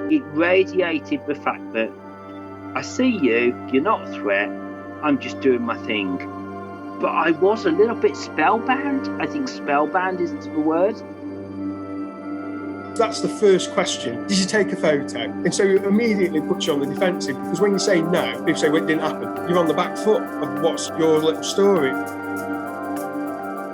It radiated the fact that I see you, you're not a threat, I'm just doing my thing. But I was a little bit spellbound. I think spellbound is the word. That's the first question. Did you take a photo? And so it immediately puts you on the defensive, because when you say no, people say, well, it didn't happen. You're on the back foot of what's your little story.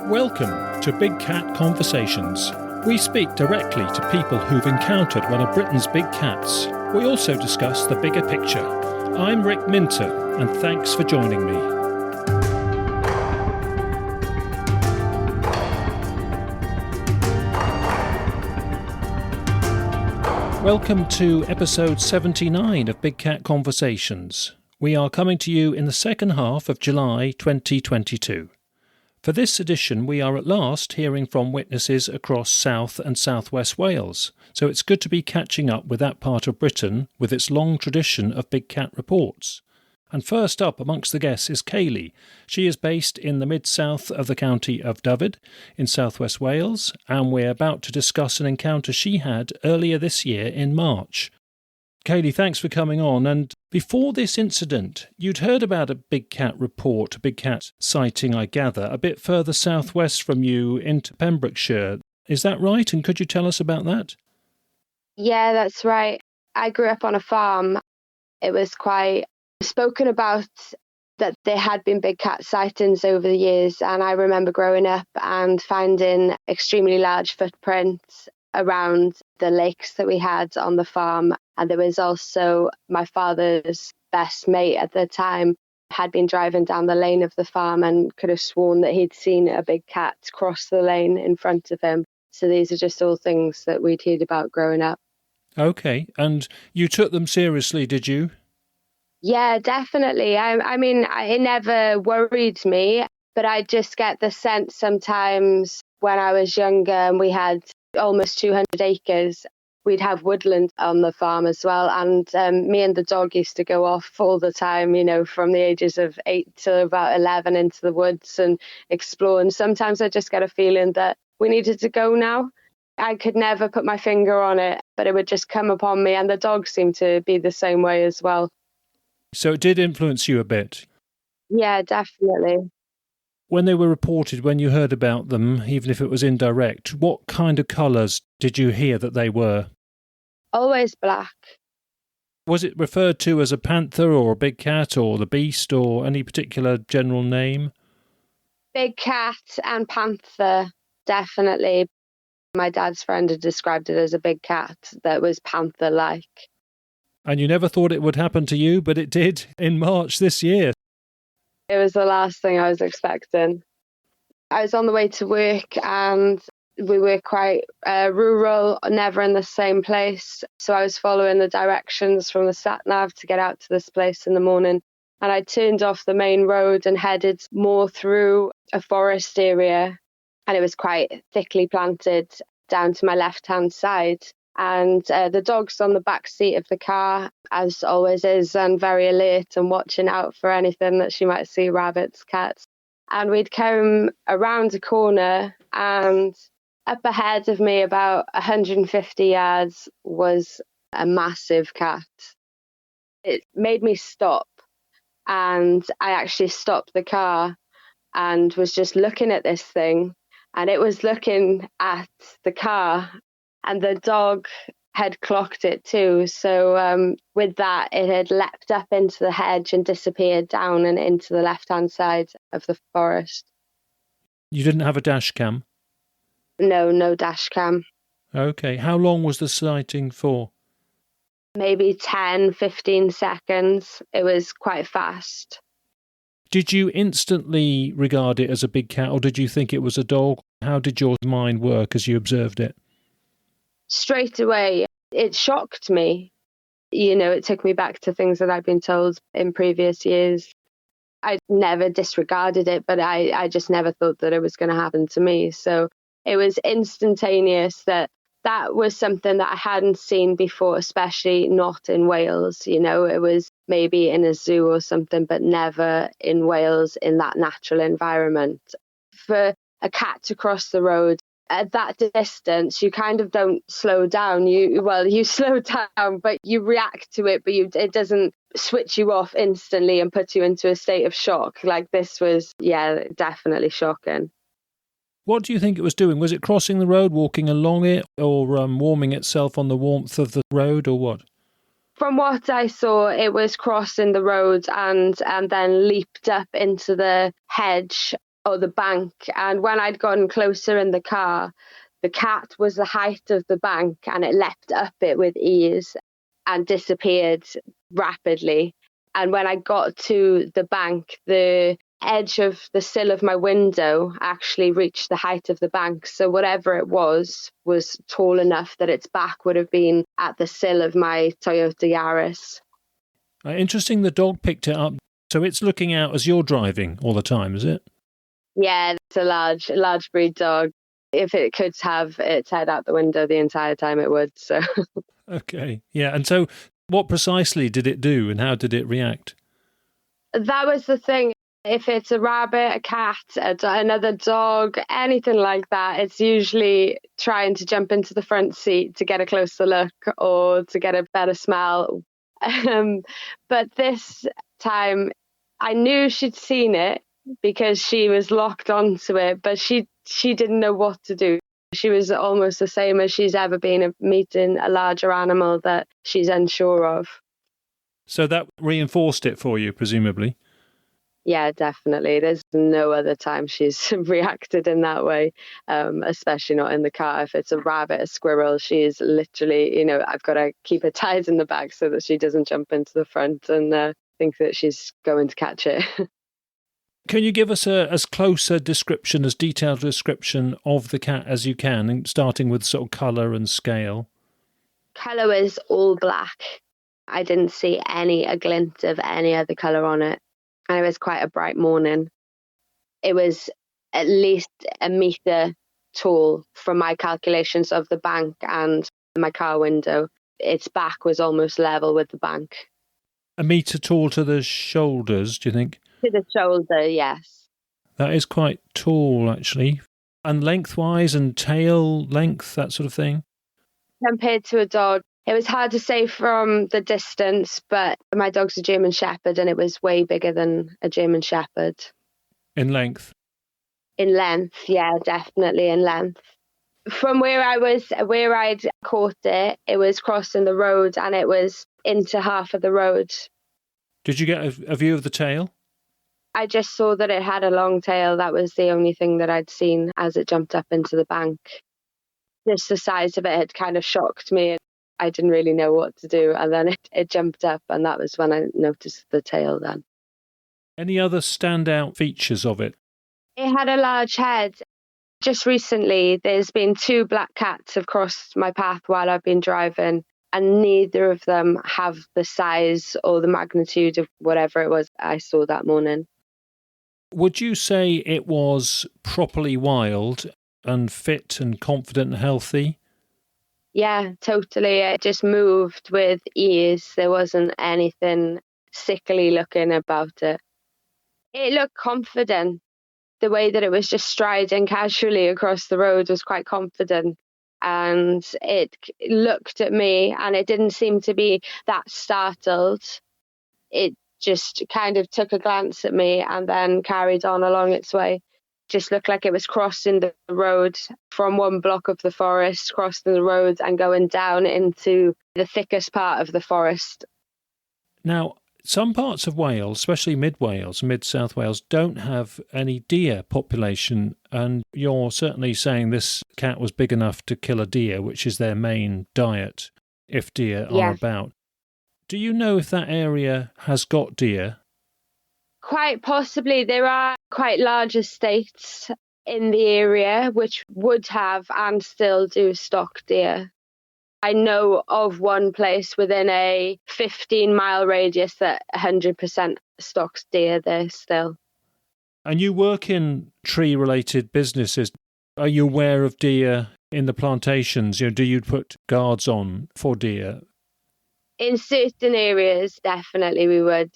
Welcome to Big Cat Conversations. We speak directly to people who've encountered one of Britain's big cats. We also discuss the bigger picture. I'm Rick Minter, and thanks for joining me. Welcome to episode 79 of Big Cat Conversations. We are coming to you in the second half of July 2022. For this edition, we are at last hearing from witnesses across South and South West Wales, so it's good to be catching up with that part of Britain with its long tradition of big cat reports. And first up amongst the guests is Kayleigh. She is based in the mid-south of the county of Dyfed in South West Wales, and we're about to discuss an encounter she had earlier this year in March. Kayleigh, thanks for coming on. And before this incident, you'd heard about a big cat report, a big cat sighting, I gather, a bit further southwest from you into Pembrokeshire. Is that right? And could you tell us about that? Yeah, that's right. I grew up on a farm. It was quite spoken about that there had been big cat sightings over the years. And I remember growing up and finding extremely large footprints around the lakes that we had on the farm. And there was also my father's best mate at the time had been driving down the lane of the farm and could have sworn that he'd seen a big cat cross the lane in front of him. So these are just all things that we'd heard about growing up. Okay. And you took them seriously, did you? Yeah, definitely. I mean, it never worried me, but I just get the sense sometimes when I was younger and we had almost 200 acres, we'd have woodland on the farm as well. And me and the dog used to go off all the time, you know, from the ages of 8 to about 11 into the woods and explore. And sometimes I just get a feeling that we needed to go now. I could never put my finger on it, but it would just come upon me. And the dog seemed to be the same way as well. So it did influence you a bit? Yeah, definitely. When they were reported, when you heard about them, even if it was indirect, what kind of colours did you hear that they were? Always black. Was it referred to as a panther or a big cat or the beast or any particular general name? Big cat and panther, definitely. My dad's friend had described it as a big cat that was panther-like. And you never thought it would happen to you, but it did in March this year. It was the last thing I was expecting. I was on the way to work and we were quite rural, never in the same place. So I was following the directions from the sat-nav to get out to this place in the morning. And I turned off the main road and headed more through a forest area. And it was quite thickly planted down to my left-hand side. And the dog's on the back seat of the car, as always is, and very alert and watching out for anything that she might see, rabbits, cats. And we'd come around a corner and up ahead of me, about 150 yards, was a massive cat. It made me stop, and I actually stopped the car and was just looking at this thing, and it was looking at the car. And the dog had clocked it too. So with that, it had leapt up into the hedge and disappeared down and into the left-hand side of the forest. You didn't have a dash cam? No dash cam. Okay. How long was the sighting for? Maybe 10, 15 seconds. It was quite fast. Did you instantly regard it as a big cat or did you think it was a dog? How did your mind work as you observed it? Straight away, it shocked me. You know, it took me back to things that I'd been told in previous years. I never disregarded it, but I just never thought that it was going to happen to me. So it was instantaneous that was something that I hadn't seen before, especially not in Wales. You know, it was maybe in a zoo or something, but never in Wales in that natural environment. For a cat to cross the road at that distance, you kind of don't slow down. You slow down, but you react to it, but it doesn't switch you off instantly and put you into a state of shock. Like this was, definitely shocking. What do you think it was doing? Was it crossing the road, walking along it, or warming itself on the warmth of the road, or what? From what I saw, it was crossing the road and then leaped up into the hedge or the bank. And when I'd gotten closer in the car, the cat was the height of the bank and it leapt up it with ease and disappeared rapidly. And when I got to the bank, the edge of the sill of my window actually reached the height of the bank. So whatever it was tall enough that its back would have been at the sill of my Toyota Yaris. Interesting, the dog picked it up. So it's looking out as you're driving all the time, is it? Yeah, it's a large breed dog. If it could have its head out the window the entire time, it would. So. Okay, yeah. And so what precisely did it do and how did it react? That was the thing. If it's a rabbit, a cat, another dog, anything like that, it's usually trying to jump into the front seat to get a closer look or to get a better smell. But this time, I knew she'd seen it because she was locked onto it, but she didn't know what to do. She was almost the same as she's ever been of meeting a larger animal that she's unsure of. So that reinforced it for you, presumably? Yeah, definitely. There's no other time she's reacted in that way, especially not in the car. If it's a rabbit, a squirrel, she's literally, I've got to keep her tied in the back so that she doesn't jump into the front and think that she's going to catch it. Can you give us as close a description, as detailed a description of the cat as you can, starting with sort of colour and scale? Colour is all black. I didn't see a glint of any other colour on it. And it was quite a bright morning. It was at least a metre tall from my calculations of the bank and my car window. Its back was almost level with the bank. A metre tall to the shoulders, do you think? To the shoulder, yes. That is quite tall, actually. And lengthwise and tail length, that sort of thing? Compared to a dog, it was hard to say from the distance, but my dog's a German Shepherd and it was way bigger than a German Shepherd. In length? In length, yeah, definitely in length. From where I'd caught it, it was crossing the road and it was into half of the road. Did you get a view of the tail? I just saw that it had a long tail. That was the only thing that I'd seen as it jumped up into the bank. Just the size of it had kind of shocked me. I didn't really know what to do. And then it jumped up and that was when I noticed the tail then. Any other standout features of it? It had a large head. Just recently, there's been 2 black cats have crossed my path while I've been driving, and neither of them have the size or the magnitude of whatever it was I saw that morning. Would you say it was properly wild and fit and confident and healthy? Yeah, totally. It just moved with ease. There wasn't anything sickly looking about it. It looked confident. The way that it was just striding casually across the road was quite confident. And it looked at me and it didn't seem to be that startled. It just kind of took a glance at me and then carried on along its way. Just looked like it was crossing the road from one block of the forest, crossing the road and going down into the thickest part of the forest. Now, some parts of Wales, especially mid-Wales, mid-South Wales, don't have any deer population, and you're certainly saying this cat was big enough to kill a deer, which is their main diet, if deer are about. Do you know if that area has got deer? Quite possibly. There are quite large estates in the area which would have and still do stock deer. I know of one place within a 15-mile radius that 100% stocks deer there still. And you work in tree-related businesses. Are you aware of deer in the plantations? Do you put guards on for deer? In certain areas, definitely we would.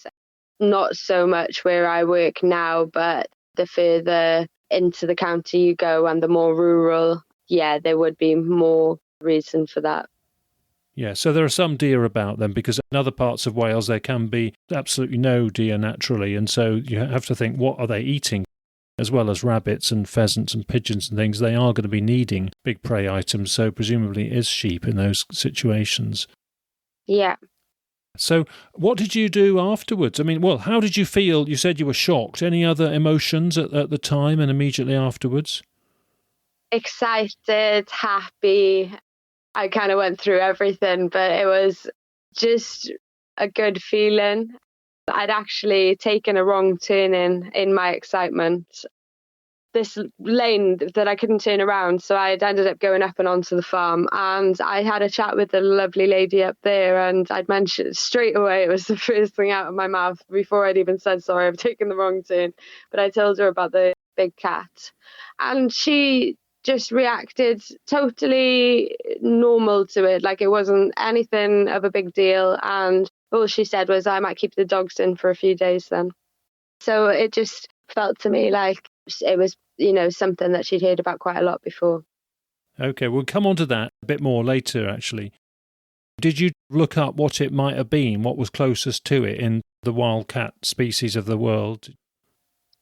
Not so much where I work now, but the further into the county you go and the more rural yeah, there would be more reason for that. Yeah, so there are some deer about them, because in other parts of Wales there can be absolutely no deer naturally, and so you have to think, what are they eating? As well as rabbits and pheasants and pigeons and things, they are going to be needing big prey items, so presumably it is sheep in those situations. Yeah. So what did you do afterwards? I mean, well, how did you feel? You said you were shocked. Any other emotions at the time and immediately afterwards? Excited, happy. I kind of went through everything, but it was just a good feeling. I'd actually taken a wrong turn in my excitement. This lane that I couldn't turn around, so I ended up going up and onto the farm, and I had a chat with the lovely lady up there, and I'd mentioned straight away, it was the first thing out of my mouth before I'd even said sorry, I've taken the wrong turn, but I told her about the big cat, and she just reacted totally normal to it, like it wasn't anything of a big deal, and all she said was, I might keep the dogs in for a few days then. So it just felt to me like it was, something that she'd heard about quite a lot before. Okay, we'll come on to that a bit more later, actually. Did you look up what it might have been, what was closest to it in the wildcat species of the world?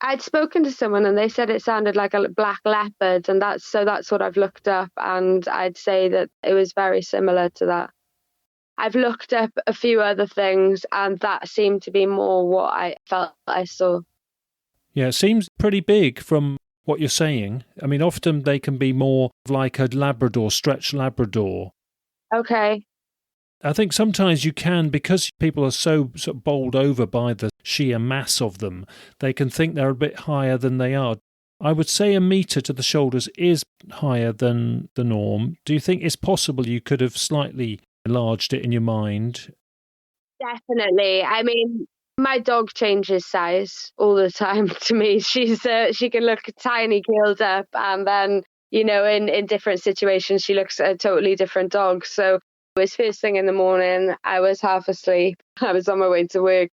I'd spoken to someone and they said it sounded like a black leopard, and that's what I've looked up, and I'd say that it was very similar to that. I've looked up a few other things, and that seemed to be more what I felt I saw. Yeah, it seems pretty big from what you're saying. I mean, often they can be more like a Labrador, stretched Labrador. Okay. I think sometimes you can, because people are so sort of bowled over by the sheer mass of them, they can think they're a bit higher than they are. I would say a metre to the shoulders is higher than the norm. Do you think it's possible you could have slightly enlarged it in your mind? Definitely. I mean, my dog changes size all the time to me. She can look tiny, curled up, and then, in different situations, she looks a totally different dog. So it was first thing in the morning. I was half asleep. I was on my way to work,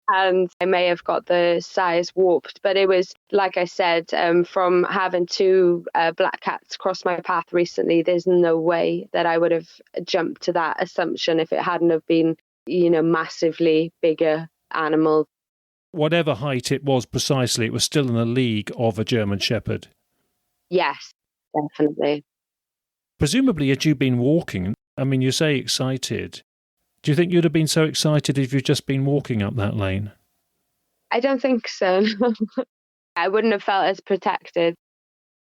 and I may have got the size warped. But it was, like I said, from having two black cats cross my path recently, there's no way that I would have jumped to that assumption if it hadn't have been, massively bigger animal. Whatever height it was precisely, it was still in the league of a German Shepherd. Yes, definitely. Presumably, had you been walking, I mean, you say excited. Do you think you'd have been so excited if you'd just been walking up that lane? I don't think so. I wouldn't have felt as protected.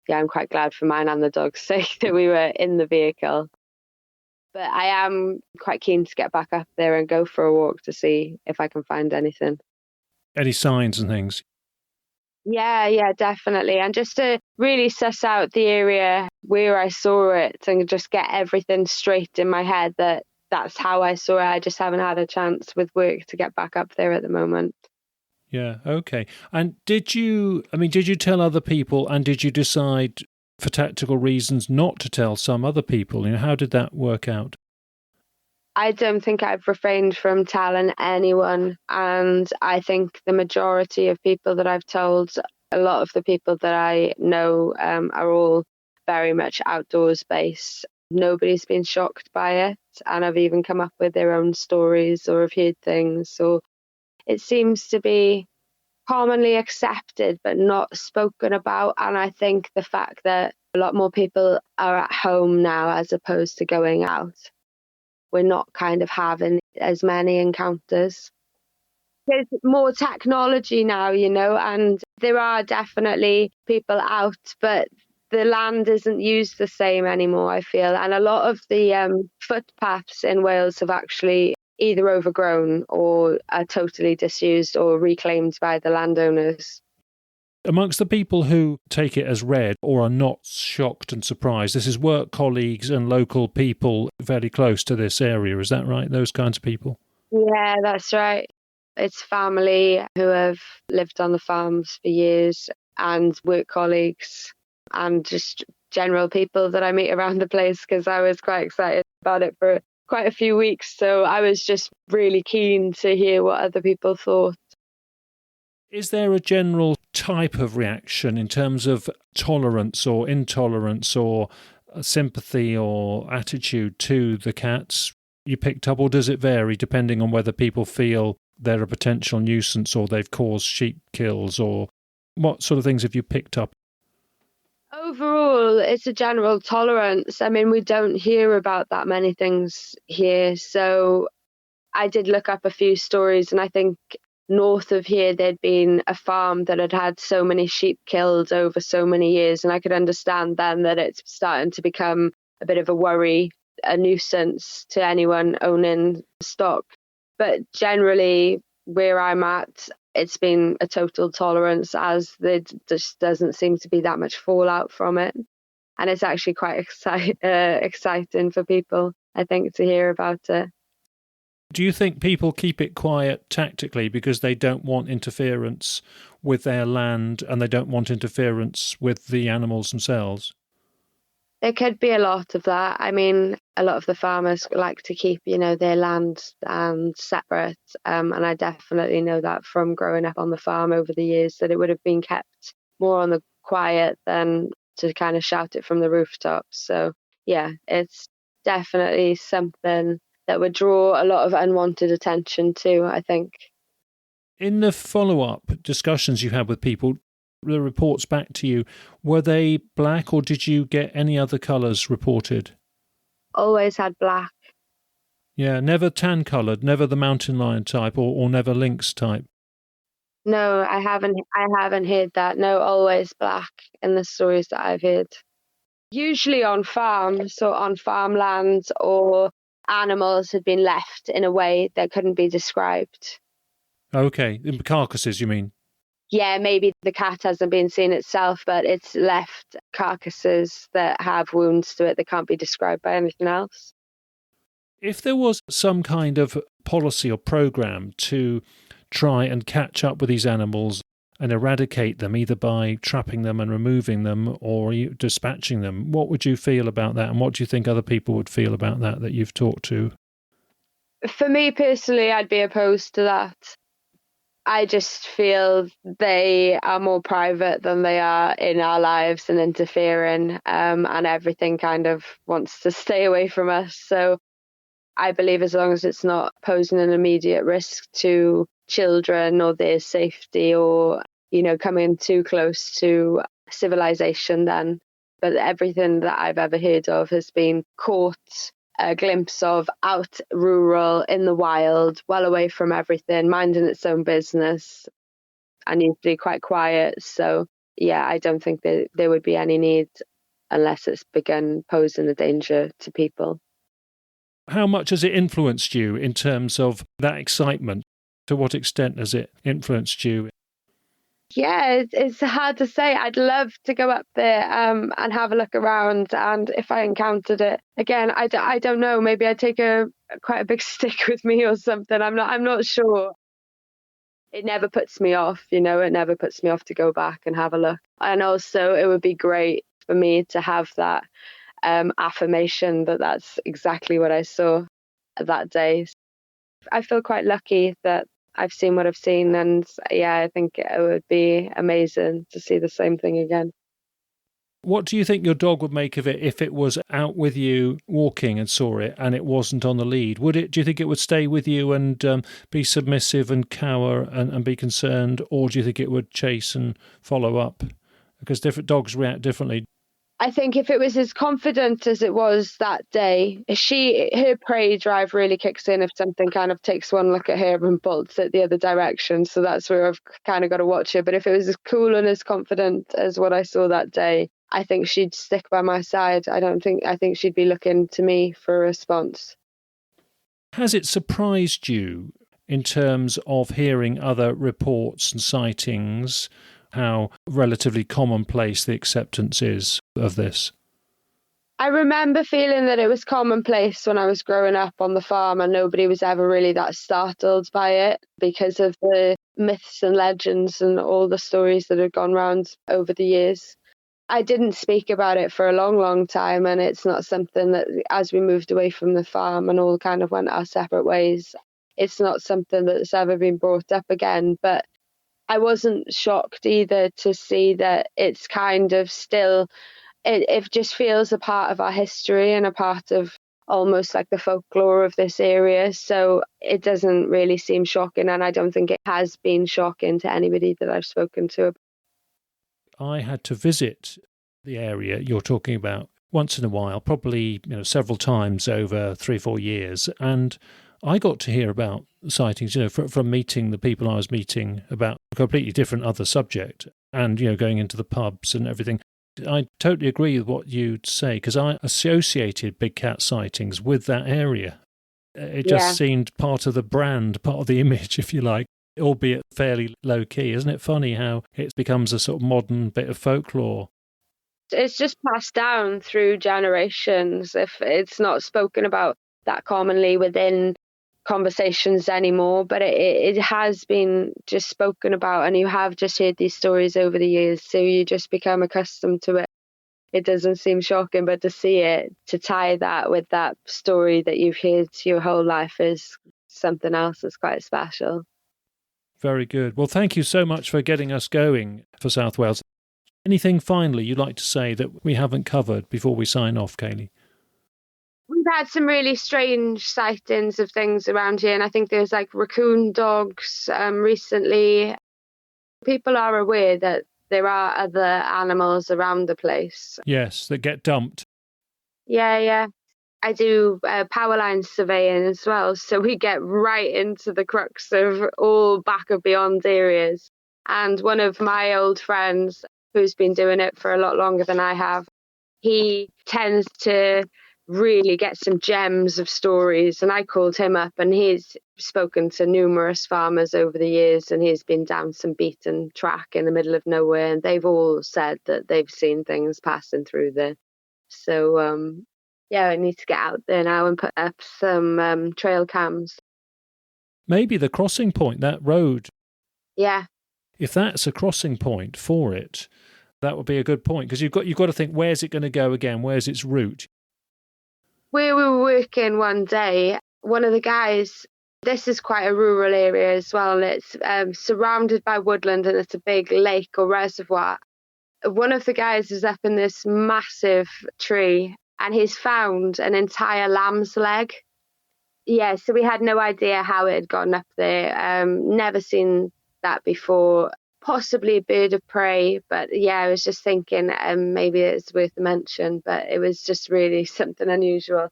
Yeah, I'm quite glad for mine and the dog's sake that we were in the vehicle. But I am quite keen to get back up there and go for a walk to see if I can find anything. Any signs and things? Yeah, definitely. And just to really suss out the area where I saw it and just get everything straight in my head that that's how I saw it. I just haven't had a chance with work to get back up there at the moment. Yeah, okay. And did you tell other people, and did you decide for tactical reasons not to tell some other people? How did that work out? I don't think I've refrained from telling anyone, and I think the majority of people that I've told, a lot of the people that I know are all very much outdoors based. Nobody's been shocked by it, and I've even come up with their own stories or have heard things. So it seems to be commonly accepted but not spoken about, and I think the fact that a lot more people are at home now as opposed to going out, we're not kind of having as many encounters. There's more technology now, and there are definitely people out, but the land isn't used the same anymore, I feel. And a lot of the footpaths in Wales have actually either overgrown or are totally disused or reclaimed by the landowners. Amongst the people who take it as read or are not shocked and surprised, this is work colleagues and local people fairly close to this area, is that right? Those kinds of people? Yeah, that's right. It's family who have lived on the farms for years, and work colleagues, and just general people that I meet around the place, because I was quite excited about it for quite a few weeks. So I was just really keen to hear what other people thought. Is there a general type of reaction in terms of tolerance or intolerance or sympathy or attitude to the cats you picked up, or does it vary depending on whether people feel they're a potential nuisance or they've caused sheep kills, or what sort of things have you picked up? Overall, it's a general tolerance. I mean, we don't hear about that many things here. So I did look up a few stories, and I think north of here there'd been a farm that had had so many sheep killed over so many years, and I could understand then that it's starting to become a bit of a worry, a nuisance to anyone owning stock. But generally, where I'm at, it's been a total tolerance, as there just doesn't seem to be that much fallout from it. And it's actually quite exciting for people, I think, to hear about it. Do you think people keep it quiet tactically because they don't want interference with their land and they don't want interference with the animals themselves? There could be a lot of that. I mean, a lot of the farmers like to keep, their land separate. And I definitely know that from growing up on the farm over the years, that it would have been kept more on the quiet than to kind of shout it from the rooftops. So, yeah, it's definitely something that would draw a lot of unwanted attention to, I think. In the follow-up discussions you had with people, the reports back to you, were they black or did you get any other colours reported? Always had black. Yeah, never tan-coloured, never the mountain lion type or never lynx type? No, I haven't heard that. No, always black in the stories that I've heard. Usually on farms, so on farmlands, or animals had been left in a way that couldn't be described. Okay, in carcasses, you mean? Yeah, maybe the cat hasn't been seen itself, but it's left carcasses that have wounds to it that can't be described by anything else. If there was some kind of policy or programme to try and catch up with these animals and eradicate them, either by trapping them and removing them or dispatching them, what would you feel about that? And what do you think other people would feel about that you've talked to? For me personally, I'd be opposed to that. I just feel they are more private than they are in our lives and interfering, and everything kind of wants to stay away from us. So I believe as long as it's not posing an immediate risk to children or their safety, or, coming too close to civilization, then. But everything that I've ever heard of has been caught a glimpse of out rural in the wild, well away from everything, minding its own business, and usually quite quiet. So yeah, I don't think that there would be any need unless it's begun posing a danger to people. How much has it influenced you in terms of that excitement? To what extent has it influenced you? Yeah, it's hard to say. I'd love to go up there and have a look around. And if I encountered it again, I don't know. Maybe I'd take quite a big stick with me or something. I'm not sure. It never puts me off, It never puts me off to go back and have a look. And also, it would be great for me to have that affirmation that that's exactly what I saw that day. I feel quite lucky that I've seen what I've seen, and yeah, I think it would be amazing to see the same thing again. What do you think your dog would make of it if it was out with you walking and saw it and it wasn't on the lead? Do you think it would stay with you and be submissive and cower and be concerned, or do you think it would chase and follow up? Because different dogs react differently. I think if it was as confident as it was that day, her prey drive really kicks in if something kind of takes one look at her and bolts it the other direction. So that's where I've kind of got to watch her. But if it was as cool and as confident as what I saw that day, I think she'd stick by my side. I think she'd be looking to me for a response. Has it surprised you in terms of hearing other reports and sightings, how relatively commonplace the acceptance is of this? I remember feeling that it was commonplace when I was growing up on the farm, and nobody was ever really that startled by it because of the myths and legends and all the stories that had gone round over the years. I didn't speak about it for a long, long time, and it's not something that, as we moved away from the farm and all kind of went our separate ways, it's not something that's ever been brought up again. But I wasn't shocked either to see that it's kind of still it just feels a part of our history and a part of almost like the folklore of this area. So it doesn't really seem shocking, and I don't think it has been shocking to anybody that I've spoken to. I had to visit the area you're talking about once in a while, probably several times over 3-4 years, and I got to hear about sightings, from meeting the people I was meeting about a completely different other subject, and going into the pubs and everything. I totally agree with what you'd say, because I associated big cat sightings with that area. It just seemed part of the brand, part of the image, if you like, albeit fairly low key. Isn't it funny how it becomes a sort of modern bit of folklore? It's just passed down through generations. If it's not spoken about that commonly within conversations anymore, but it has been just spoken about, and you have just heard these stories over the years, so you just become accustomed to it. It doesn't seem shocking, but to see it, to tie that with that story that you've heard your whole life, is something else that's quite special. Very good. Well, thank you so much for getting us going for South Wales. Anything finally you'd like to say that we haven't covered before we sign off, Kayleigh? We've had some really strange sightings of things around here, and I think there's like raccoon dogs recently. People are aware that there are other animals around the place. Yes, that get dumped. Yeah. I do power line surveying as well, so we get right into the crux of all back of beyond areas. And one of my old friends, who's been doing it for a lot longer than I have, he tends to really get some gems of stories, and I called him up, and he's spoken to numerous farmers over the years, and he's been down some beaten track in the middle of nowhere, and they've all said that they've seen things passing through there. So I need to get out there now and put up some trail cams. Maybe the crossing point, that road. Yeah. If that's a crossing point for it, that would be a good point, because you've got to think, where's it going to go again? Where's its route? Where we were working one day, one of the guys, this is quite a rural area as well, and it's surrounded by woodland, and it's a big lake or reservoir. One of the guys is up in this massive tree, and he's found an entire lamb's leg. Yeah, so we had no idea how it had gotten up there. Never seen that before. Possibly a bird of prey, but I was just thinking maybe it's worth a mention, but it was just really something unusual.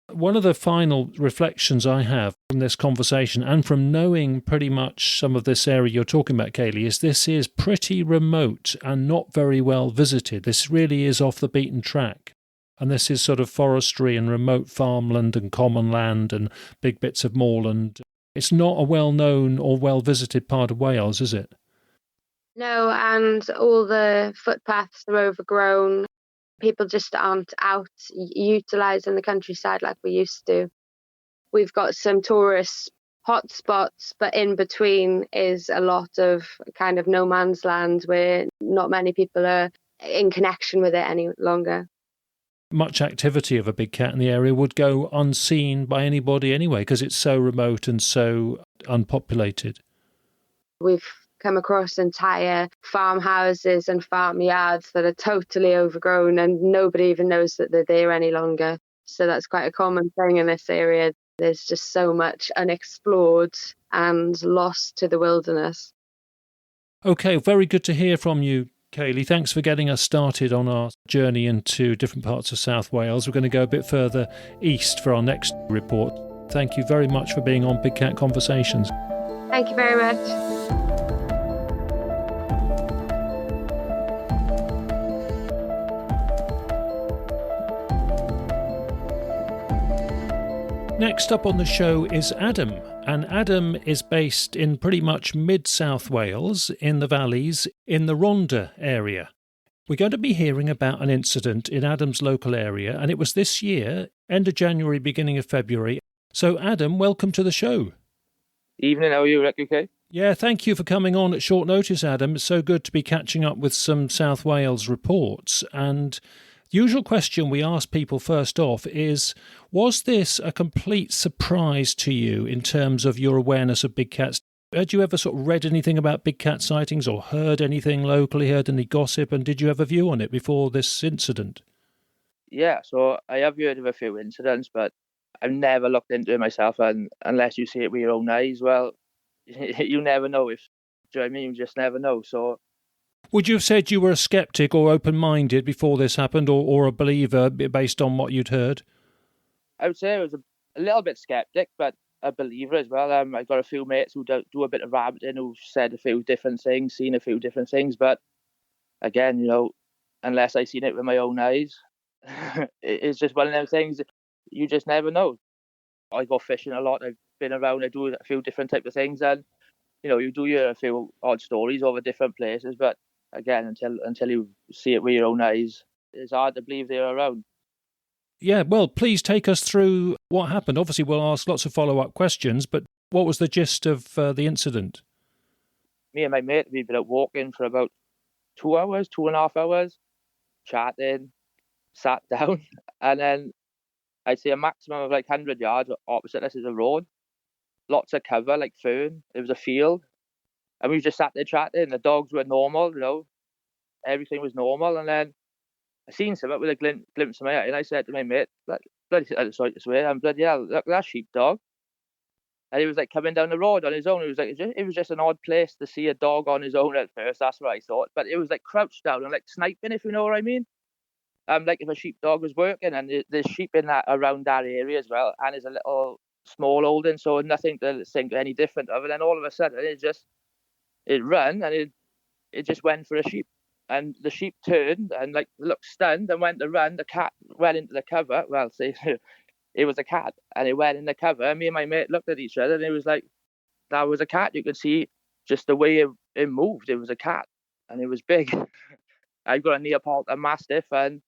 One of the final reflections I have from this conversation, and from knowing pretty much some of this area you're talking about, Kayleigh, is this is pretty remote and not very well visited. This really is off the beaten track. And this is sort of forestry and remote farmland and common land and big bits of moorland. It's not a well-known or well-visited part of Wales, is it? No, and all the footpaths are overgrown. People just aren't out utilising the countryside like we used to. We've got some tourist hotspots, but in between is a lot of kind of no man's land where not many people are in connection with it any longer. Much activity of a big cat in the area would go unseen by anybody anyway, because it's so remote and so unpopulated. We've come across entire farmhouses and farmyards that are totally overgrown, and nobody even knows that they're there any longer. So that's quite a common thing in this area. There's just so much unexplored and lost to the wilderness. Okay, very good to hear from you, Kayleigh. Thanks for getting us started on our journey into different parts of South Wales. We're going to go a bit further east for our next report. Thank you very much for being on Big Cat Conversations. Thank you very much. Next up on the show is Adam, and Adam is based in pretty much mid-South Wales, in the valleys, in the Rhonda area. We're going to be hearing about an incident in Adam's local area, and it was this year, end of January, beginning of February. So Adam, welcome to the show. Evening, how are you, Rick? Okay? Yeah, thank you for coming on at short notice, Adam. It's so good to be catching up with some South Wales reports. And the usual question we ask people first off is, was this a complete surprise to you in terms of your awareness of big cats? Had you ever sort of read anything about big cat sightings or heard anything locally, heard any gossip, and did you have a view on it before this incident? Yeah, so I have heard of a few incidents, but I've never looked into it myself, and unless you see it with your own eyes, well, you never know if, do you know what I mean? You just never know. So Would you have said you were a sceptic or open-minded before this happened, or a believer based on what you'd heard? I would say I was a little bit skeptic, but a believer as well. I've got a few mates who do a bit of rabbiting, who've said a few different things, seen a few different things, but again, unless I seen it with my own eyes, it's just one of them things you just never know. I go fishing a lot. I've been around. I do a few different types of things, and you do hear a few odd stories over different places. But again, until you see it with your own eyes, it's hard to believe they're around. Yeah, well, please take us through what happened. Obviously, we'll ask lots of follow-up questions, but what was the gist of the incident? Me and my mate, we've been out walking for about 2 hours, 2.5 hours, chatting, sat down, and then I'd say a maximum of like 100 yards opposite us is a road, lots of cover, like fern. It was a field, and we just sat there chatting. The dogs were normal, everything was normal. And then I seen something with a glimpse of my eye, and I said to my mate, bloody, sorry to swear, I'm bloody hell, look, that sheepdog. And he was like coming down the road on his own. It was just an odd place to see a dog on his own at first. That's what I thought. But it was like crouched down and like sniping, if you know what I mean. Like if a sheepdog was working, and there's sheep in that around that area as well, and it's a little small holding, so nothing to think any different of. And then all of a sudden, it ran, and it just went for a sheep, and the sheep turned and like looked stunned and went to run. The cat went into the cover. Well, see, it was a cat, and it went in the cover. And me and my mate looked at each other, and it was like that was a cat. You could see just the way it moved. It was a cat, and it was big. I've got a Neapolitan Mastiff, and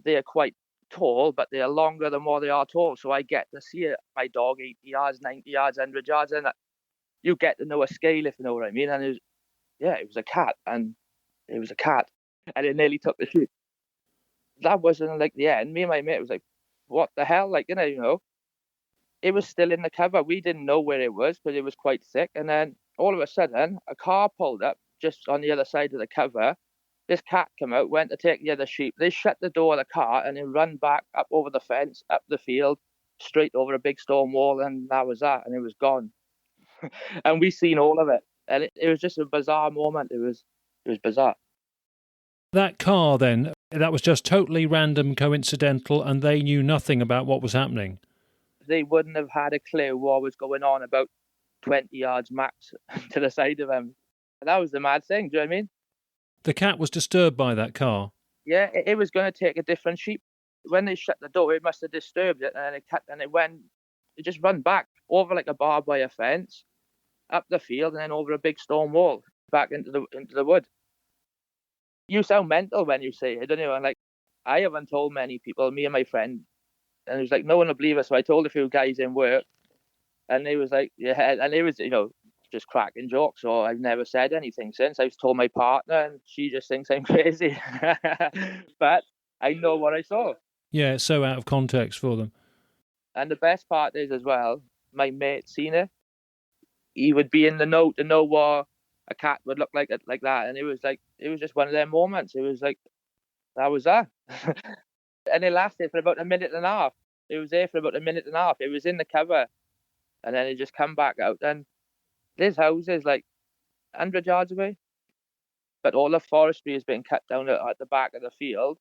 they are quite tall, but they are longer than what they are tall. So I get to see my dog 80 yards, 90 yards, 100 yards, and you get to know a scale, if you know what I mean. And it was a cat, and it was a cat, and it nearly took the sheep. That wasn't like the end. Me and my mate was like, what the hell? Like, it was still in the cover. We didn't know where it was because it was quite thick. And then all of a sudden, a car pulled up just on the other side of the cover. This cat came out, went to take the other sheep. They shut the door of the car and then run back up over the fence, up the field, straight over a big stone wall, and that was that, and it was gone. And we seen all of it, and it was just a bizarre moment. It was bizarre. That car, then, that was just totally random, coincidental, and they knew nothing about what was happening. They wouldn't have had a clue what was going on about 20 yards max to the side of them. That was the mad thing, do you know what I mean? The cat was disturbed by that car. Yeah, it was going to take a different sheep. When they shut the door, it must have disturbed it, and it just ran back over like a barbed wire fence, up the field, and then over a big stone wall, back into the wood. You sound mental when you say it, don't you? And like, I haven't told many people, me and my friend, and it was like, no one will believe us. So I told a few guys in work, and they was like, yeah, and it was, just cracking jokes. So I've never said anything since. I've told my partner, and she just thinks I'm crazy. But I know what I saw. Yeah, it's so out of context for them. And the best part is as well, my mate seen it. He would be in the know to know what a cat would look like that. And it was just one of their moments. It was like, that was that. And it lasted for about a minute and a half. It was there for about a minute and a half. It was in the cover. And then it just come back out. And there's houses like 100 yards away. But all the forestry has been cut down at the back of the field.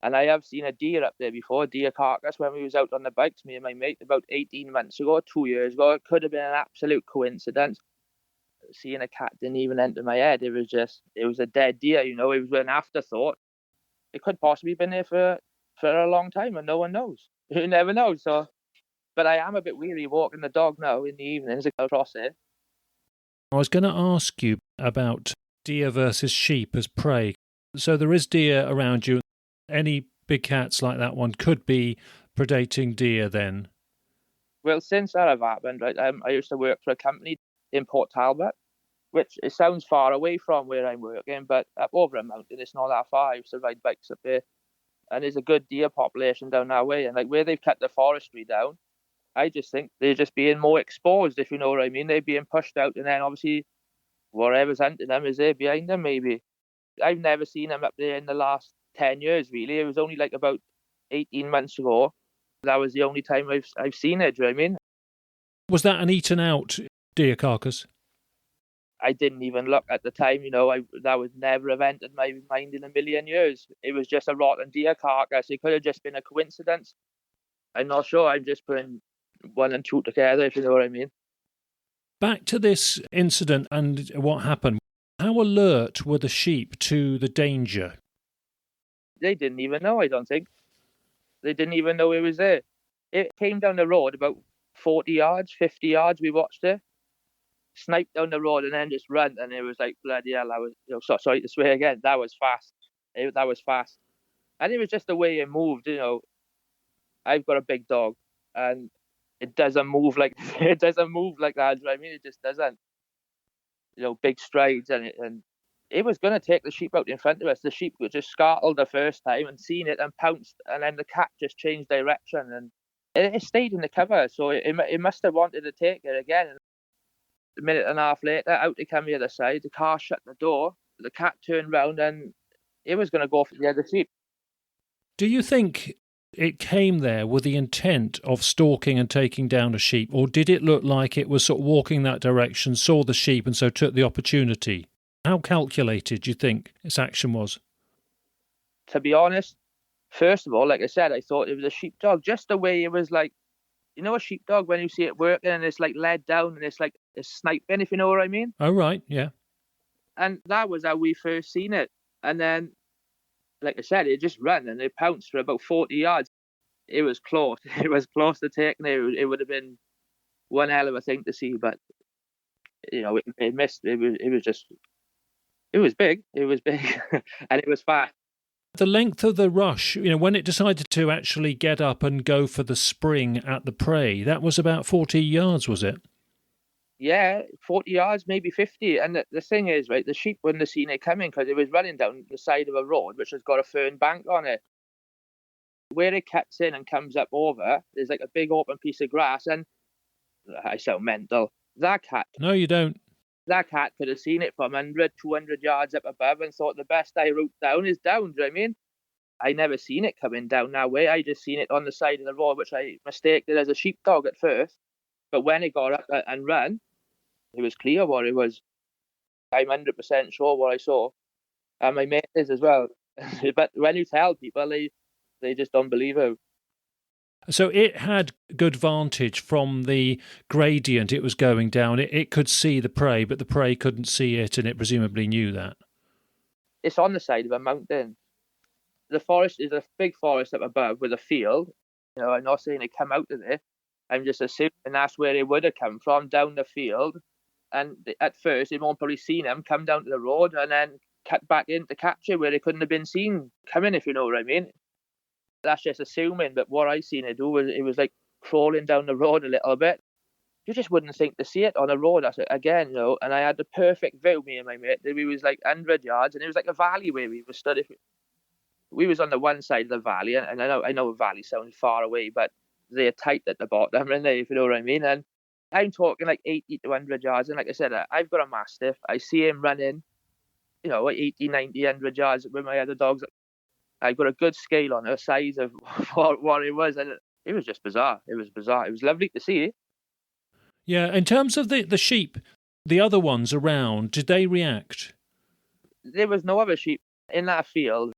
And I have seen a deer up there before, a deer carcass, when we was out on the bikes, me and my mate, about 18 months ago, 2 years ago. It could have been an absolute coincidence. Seeing a cat didn't even enter my head. It was a dead deer, it was an afterthought. It could possibly have been there for a long time, and no one knows. You never know. So, but I am a bit weary walking the dog now in the evenings across it. I was going to ask you about deer versus sheep as prey. So there is deer around you. Any big cats like that one could be predating deer then? Well, since that have happened, right, I used to work for a company in Port Talbot, which it sounds far away from where I'm working, but up over a mountain, it's not that far. I used to ride bikes up there, and there's a good deer population down that way. And like where they've cut the forestry down, I just think they're just being more exposed, if you know what I mean. They're being pushed out, and then obviously whatever's hunting them is there behind them, maybe. I've never seen them up there in the last 10 years, really. It was only like about 18 months ago. That was the only time I've seen it, do you know what I mean? Was that an eaten out deer carcass? I didn't even look at the time, you know. That would never have entered my mind in a million years. It was just a rotten deer carcass. It could have just been a coincidence. I'm not sure. I'm just putting one and two together, if you know what I mean. Back to this incident and what happened. How alert were the sheep to the danger? They didn't even know, I don't think. They didn't even know it was there. It came down the road about 40 yards, 50 yards, we watched it. Sniped down the road and then just run, and it was like, bloody hell, I was, sorry to swear again, that was fast. That was fast. And it was just the way it moved, you know. I've got a big dog, and it doesn't move like that. Do you know what I mean? It just doesn't. You know, big strides, and it was going to take the sheep out in front of us. The sheep were just startled the first time and seen it and pounced, and then the cat just changed direction, and it stayed in the cover, so it must have wanted to take it again. And a minute and a half later, out to come the other side, the car shut the door, the cat turned round, and it was going to go for the other sheep. Do you think it came there with the intent of stalking and taking down a sheep, or did it look like it was sort of walking that direction, saw the sheep, and so took the opportunity? How calculated do you think its action was? To be honest, first of all, like I said, I thought it was a sheepdog, just the way it was like, you know, a sheepdog when you see it working and it's like led down and it's like it's sniping, if you know what I mean. Oh, right, yeah. And that was how we first seen it. And then, like I said, it just ran and it pounced for about 40 yards. It was close. It was close to taking it. It would have been one hell of a thing to see, but, you know, it missed. It was big. It was big and it was fast. The length of the rush, you know, when it decided to actually get up and go for the spring at the prey, that was about 40 yards, was it? Yeah, 40 yards, maybe 50. And the thing is, right, the sheep wouldn't have seen it coming because it was running down the side of a road which has got a fern bank on it. Where it cuts in and comes up over, there's like a big open piece of grass, and I sound mental. That cat. No, you don't. That cat could have seen it from 100, 200 yards up above and thought the best route down is down, do you know what I mean? I never seen it coming down that way. I just seen it on the side of the road, which I mistaken as a sheepdog at first. But when it got up and ran, it was clear what it was. I'm 100% sure what I saw. And my mate is as well. But when you tell people, they just don't believe it. So it had good vantage from the gradient it was going down. It could see the prey, but the prey couldn't see it, and it presumably knew that. It's on the side of a mountain. The forest is a big forest up above with a field. You know, I'm not saying it come out of there. I'm just assuming that's where it would have come from, down the field. And at first, it won't probably seen them come down to the road and then cut back in to catch it where it couldn't have been seen coming, if you know what I mean. That's just assuming, but what I seen it do was it was like crawling down the road a little bit. You just wouldn't think to see it on a road. That's it again, you know. And I had the perfect view, me and my mate. We was like 100 yards, and it was like a valley where we were stood. We was on the one side of the valley, and I know a valley sounds far away, but they're tight at the bottom, and if you know what I mean. And I'm talking like 80 to 100 yards, and like I said, I've got a mastiff. I see him running, you know, 80, 90, 100 yards with my other dogs. I got a good scale on the size of what it was, and it was just bizarre. It was bizarre. It was lovely to see. Yeah, in terms of the sheep, the other ones around, did they react? There was no other sheep in that field.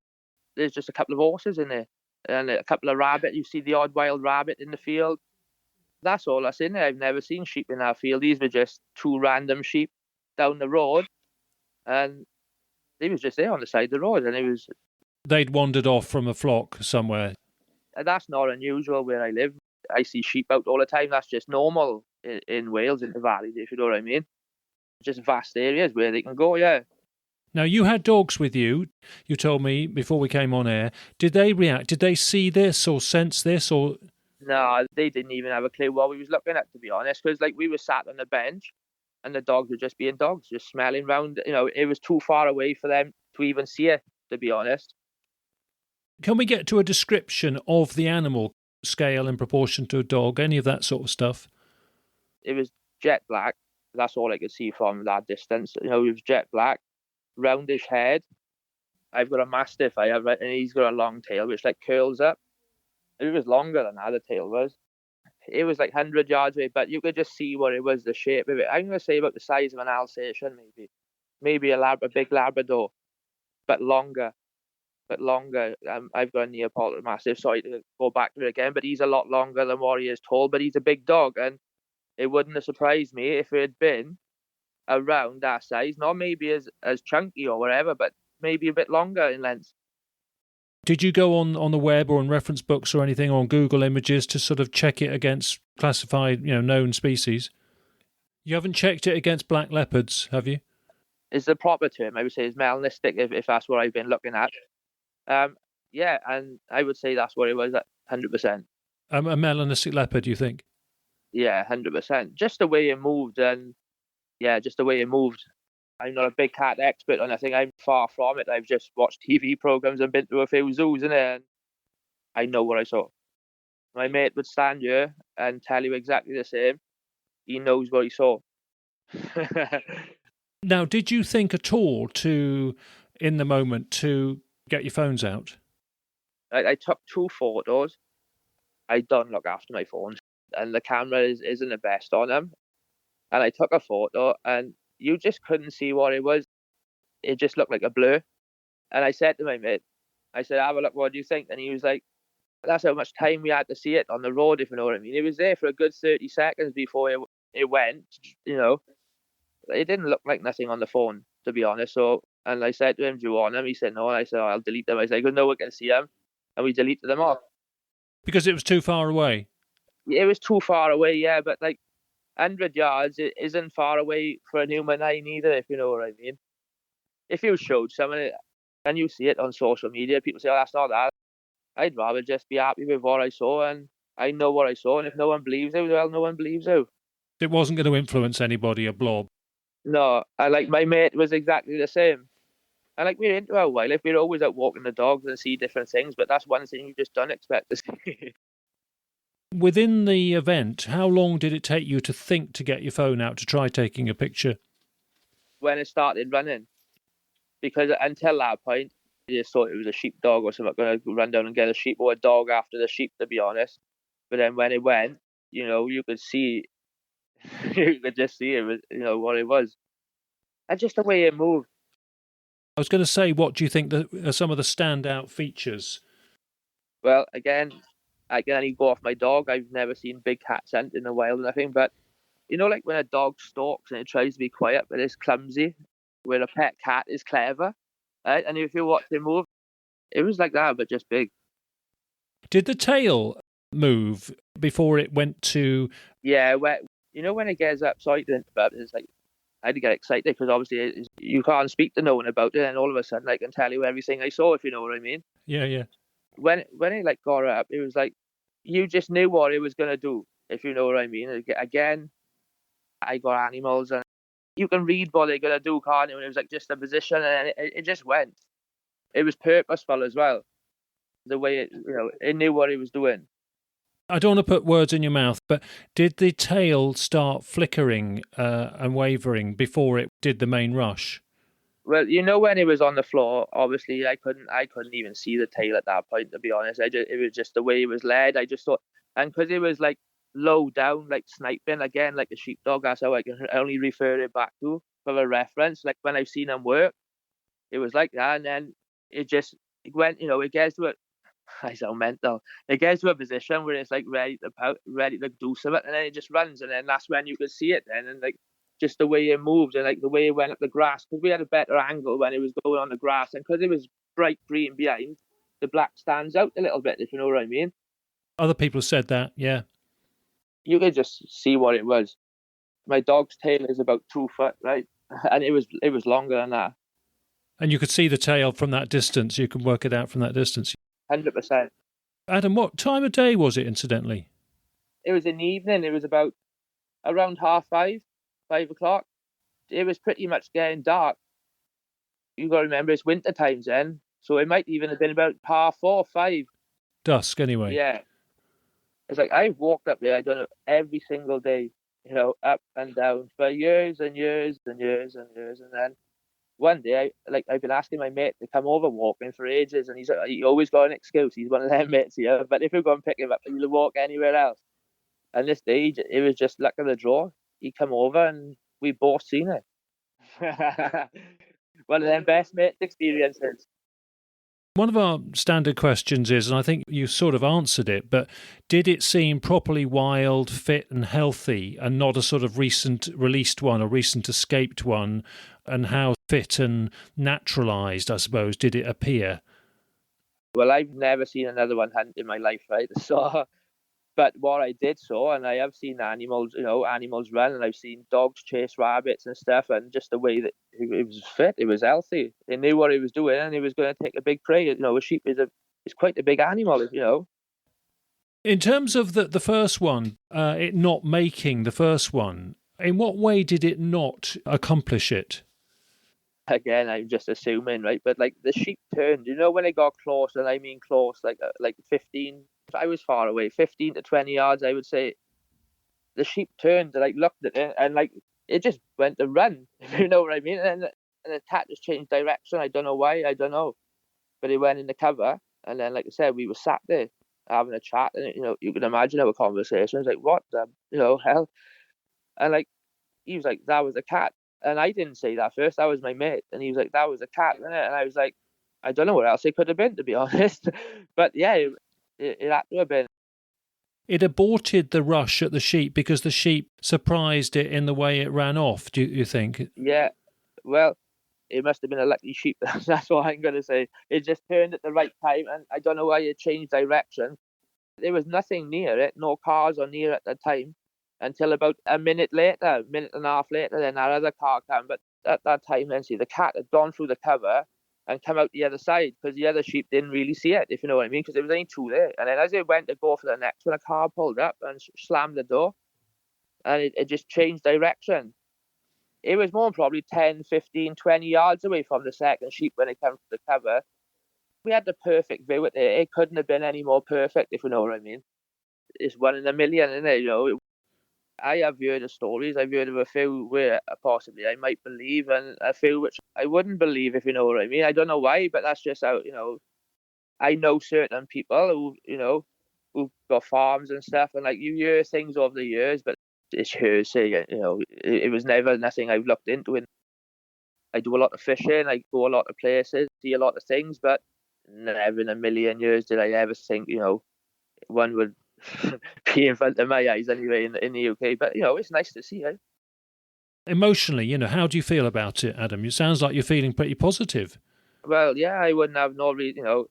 There's just a couple of horses in there and a couple of rabbits. You see the odd wild rabbit in the field. That's all that's in there. I've never seen sheep in that field. These were just two random sheep down the road, and they was just there on the side of the road, and it was... They'd wandered off from a flock somewhere. That's not unusual where I live. I see sheep out all the time. That's just normal in Wales, in the valley, if you know what I mean. Just vast areas where they can go, yeah. Now, you had dogs with you. You told me before we came on air. Did they react? Did they see this or sense this? Or no, they didn't even have a clue what we was looking at, to be honest, because like we were sat on the bench and the dogs were just being dogs, just smelling round. You know, it was too far away for them to even see it, to be honest. Can we get to a description of the animal? scale in proportion to a dog, any of that sort of stuff? It was jet black. That's all I could see from that distance. It was jet black, roundish head. I've got a mastiff, and he's got a long tail which curls up. It was longer than that, the tail was. It was 100 yards away, but you could just see what it was, the shape of it. I'm going to say about the size of an Alsatian, maybe a big Labrador, but longer. I've got a Neapolitan Mastiff, sorry to go back to it again, but he's a lot longer than what he is tall, but he's a big dog, and it wouldn't have surprised me if it had been around that size, not maybe as chunky or whatever, but maybe a bit longer in length. Did you go on the web or on reference books or anything, or on Google Images to sort of check it against classified, known species? You haven't checked it against black leopards, have you? Is the proper term, I would say, is melanistic, if that's what I've been looking at. Yeah, and I would say that's what it was at 100%. A melanistic leopard, you think? Yeah, 100%. Just the way it moved, and just the way it moved. I'm not a big cat expert, and I think I'm far from it. I've just watched TV programs and been to a few zoos, and I know what I saw. My mate would stand here and tell you exactly the same. He knows what he saw. Now, did you think at all in the moment, to get your phones out? I took 2 photos. I don't look after my phones, and the camera isn't the best on them. And I took a photo, and you just couldn't see what it was. It just looked like a blur. And I said to my mate, I said, have a look, what do you think? And he was like, that's how much time we had to see it on the road, if you know what I mean. It was there for a good 30 seconds before it went, It didn't look like nothing on the phone, to be honest. So, and I said to him, do you want them? He said no. And I said, I'll delete them. I said, no one can see them. And we deleted them off. Because it was too far away? It was too far away, yeah. But 100 yards, it isn't far away for a human eye neither, if you know what I mean. If you showed someone and you see it on social media, people say, oh, that's not that. I'd rather just be happy with what I saw, and I know what I saw, and if no one believes it, well, no one believes it. It wasn't going to influence anybody, a blob? No, my mate was exactly the same. And we're into our wildlife, we're always out walking the dogs and see different things, but that's one thing you just don't expect to see. Within the event, how long did it take you to think to get your phone out to try taking a picture? When it started running. Because until that point, you just thought it was a sheepdog or something, going to run down and get a sheep, or a dog after the sheep, to be honest. But then when it went, you could see, you could just see it was, what it was. And just the way it moved. I was going to say, what do you think are some of the standout features? Well, again, I can only go off my dog. I've never seen big cats hunt in the wild or nothing, but when a dog stalks and it tries to be quiet but it's clumsy, where a pet cat is clever, right? And if you watch it move, it was like that, but just big. Did the tail move before it went to... Yeah, when it gets up, sorry to interrupt, it's I had to get excited because obviously you can't speak to no one about it, and all of a sudden I can tell you everything I saw, if you know what I mean. Yeah. When it got up, it was you just knew what it was going to do, if you know what I mean. Again, I got animals, and you can read what they're going to do, can't you? And it was just a position, and it just went. It was purposeful as well, the way it knew what it was doing. I don't want to put words in your mouth, but did the tail start flickering and wavering before it did the main rush? Well, when it was on the floor, obviously I couldn't even see the tail at that point, to be honest. It was just the way it was led. I just thought, and because it was low down, sniping, again, like a sheepdog, that's how I can only refer it back to for a reference. When I've seen them work, it was like that, and then it went, it gets to it. I sound mental. It gets to a position where it's ready to do something, and then it just runs, and then that's when you could see it then, and just the way it moved, and the way it went up the grass, because we had a better angle when it was going on the grass, and because it was bright green behind, the black stands out a little bit, if you know what I mean. Other people have said that, yeah. You could just see what it was. My dog's tail is about 2 foot, right? And it was longer than that. And you could see the tail from that distance. You can work it out from that distance. 100%. Adam, what time of day was it, incidentally? It was in the evening. It was about around 5:30, 5 o'clock. It was pretty much getting dark. You got to remember, it's winter times then, so it might even have been about 4:30, 5. Dusk, anyway. Yeah. It's like I've walked up there, I don't know, every single day, up and down for years and years and years and years. And then one day, I've been asking my mate to come over walking for ages, and he always got an excuse. He's one of them mates here. But if we go and pick him up, he'll walk anywhere else. And this day, it was just luck of the draw. He come over, and we both seen it. One of them best mates experiences. One of our standard questions is, and I think you sort of answered it, but did it seem properly wild, fit and healthy, and not a sort of recent released one or recent escaped one? And how fit and naturalised, I suppose, did it appear? Well, I've never seen another one hunt in my life, right? So, but what I did saw, and I have seen animals run, and I've seen dogs chase rabbits and stuff, and just the way that it was fit, it was healthy. He knew what he was doing, and he was going to take a big prey. A sheep is quite a big animal, In terms of the first one, it not making the first one, in what way did it not accomplish it? Again, I'm just assuming, right? But the sheep turned, when it got close, and I mean close, like 15. If I was far away, 15 to 20 yards, I would say, the sheep turned and looked at it, and it just went to run. If you know what I mean? And the cat just changed direction. I don't know why. I don't know, but it went in the cover, and then, like I said, we were sat there having a chat, and you can imagine our conversation. It's like, what the hell? And he was like, that was a cat. And I didn't say that first. That was my mate. And he was like, that was a cat, wasn't it? And I was like, I don't know what else it could have been, to be honest. But yeah, it had to have been. It aborted the rush at the sheep because the sheep surprised it in the way it ran off, do you think? Yeah. Well, it must have been a lucky sheep. That's what I'm going to say. It just turned at the right time. And I don't know why it changed direction. There was nothing near it. No cars or near at the time. Until about a minute and a half later, then that other car came. But at that time, then the cat had gone through the cover and come out the other side, because the other sheep didn't really see it, if you know what I mean, because there was only two there. And then as it went to go for the next one, a car pulled up and slammed the door, and it just changed direction. It was more probably 10, 15, 20 yards away from the second sheep when it came to the cover. We had the perfect view. It couldn't have been any more perfect, if you know what I mean. It's one in a million, isn't it? I have heard of stories. I've heard of a few where possibly I might believe, and a few which I wouldn't believe, if you know what I mean. I don't know why, but that's just how, I know certain people who've got farms and stuff, and you hear things over the years, but it's hearsay. It was never nothing I've looked into. And I do a lot of fishing. I go a lot of places, see a lot of things, but never in a million years did I ever think, one would be in front of my eyes anyway in the UK. But it's nice to see. Emotionally, how do you feel about it, Adam? It sounds like you're feeling pretty positive. Well, yeah, I wouldn't have no reason.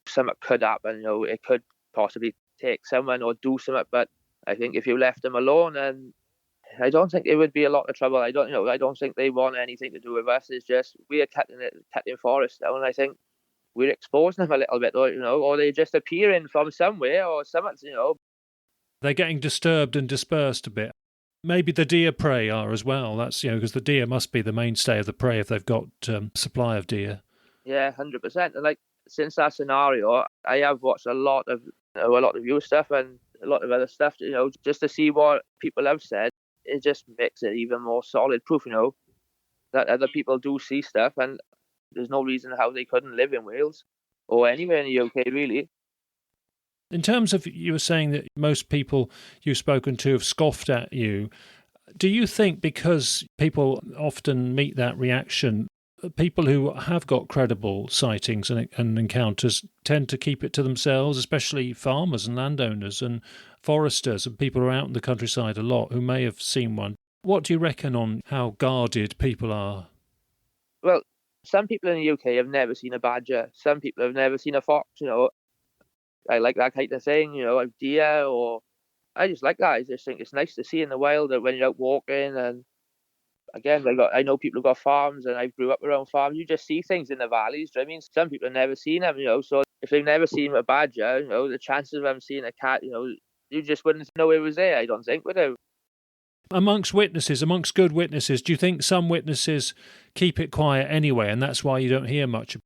Something could happen. It could possibly take someone or do something. But I think if you left them alone, and I don't think it would be a lot of trouble. I don't think they want anything to do with us. It's just we're cutting forest down. And I think we're exposing them a little bit, or they're just appearing from somewhere or something, They're getting disturbed and dispersed a bit. Maybe the deer prey are as well. That's, because the deer must be the mainstay of the prey if they've got supply of deer. Yeah, 100%. And since that scenario, I have watched a lot of your stuff and a lot of other stuff, just to see what people have said. It just makes it even more solid proof, that other people do see stuff, and there's no reason how they couldn't live in Wales or anywhere in the UK, really. In terms of, you were saying that most people you've spoken to have scoffed at you. Do you think because people often meet that reaction, people who have got credible sightings and encounters tend to keep it to themselves, especially farmers and landowners and foresters and people who are out in the countryside a lot who may have seen one? What do you reckon on how guarded people are? Well, some people in the UK have never seen a badger. Some people have never seen a fox, I like that kind of thing, a deer, or I just like that. I just think it's nice to see in the wild that when you're out walking. And again, I know people who got farms, and I grew up around farms. You just see things in the valleys. Do you know what I mean? Some people have never seen them, So if they've never seen a badger, the chances of them seeing a cat, you just wouldn't know it was there. I don't think, would you? Amongst good witnesses, do you think some witnesses keep it quiet anyway, and that's why you don't hear much?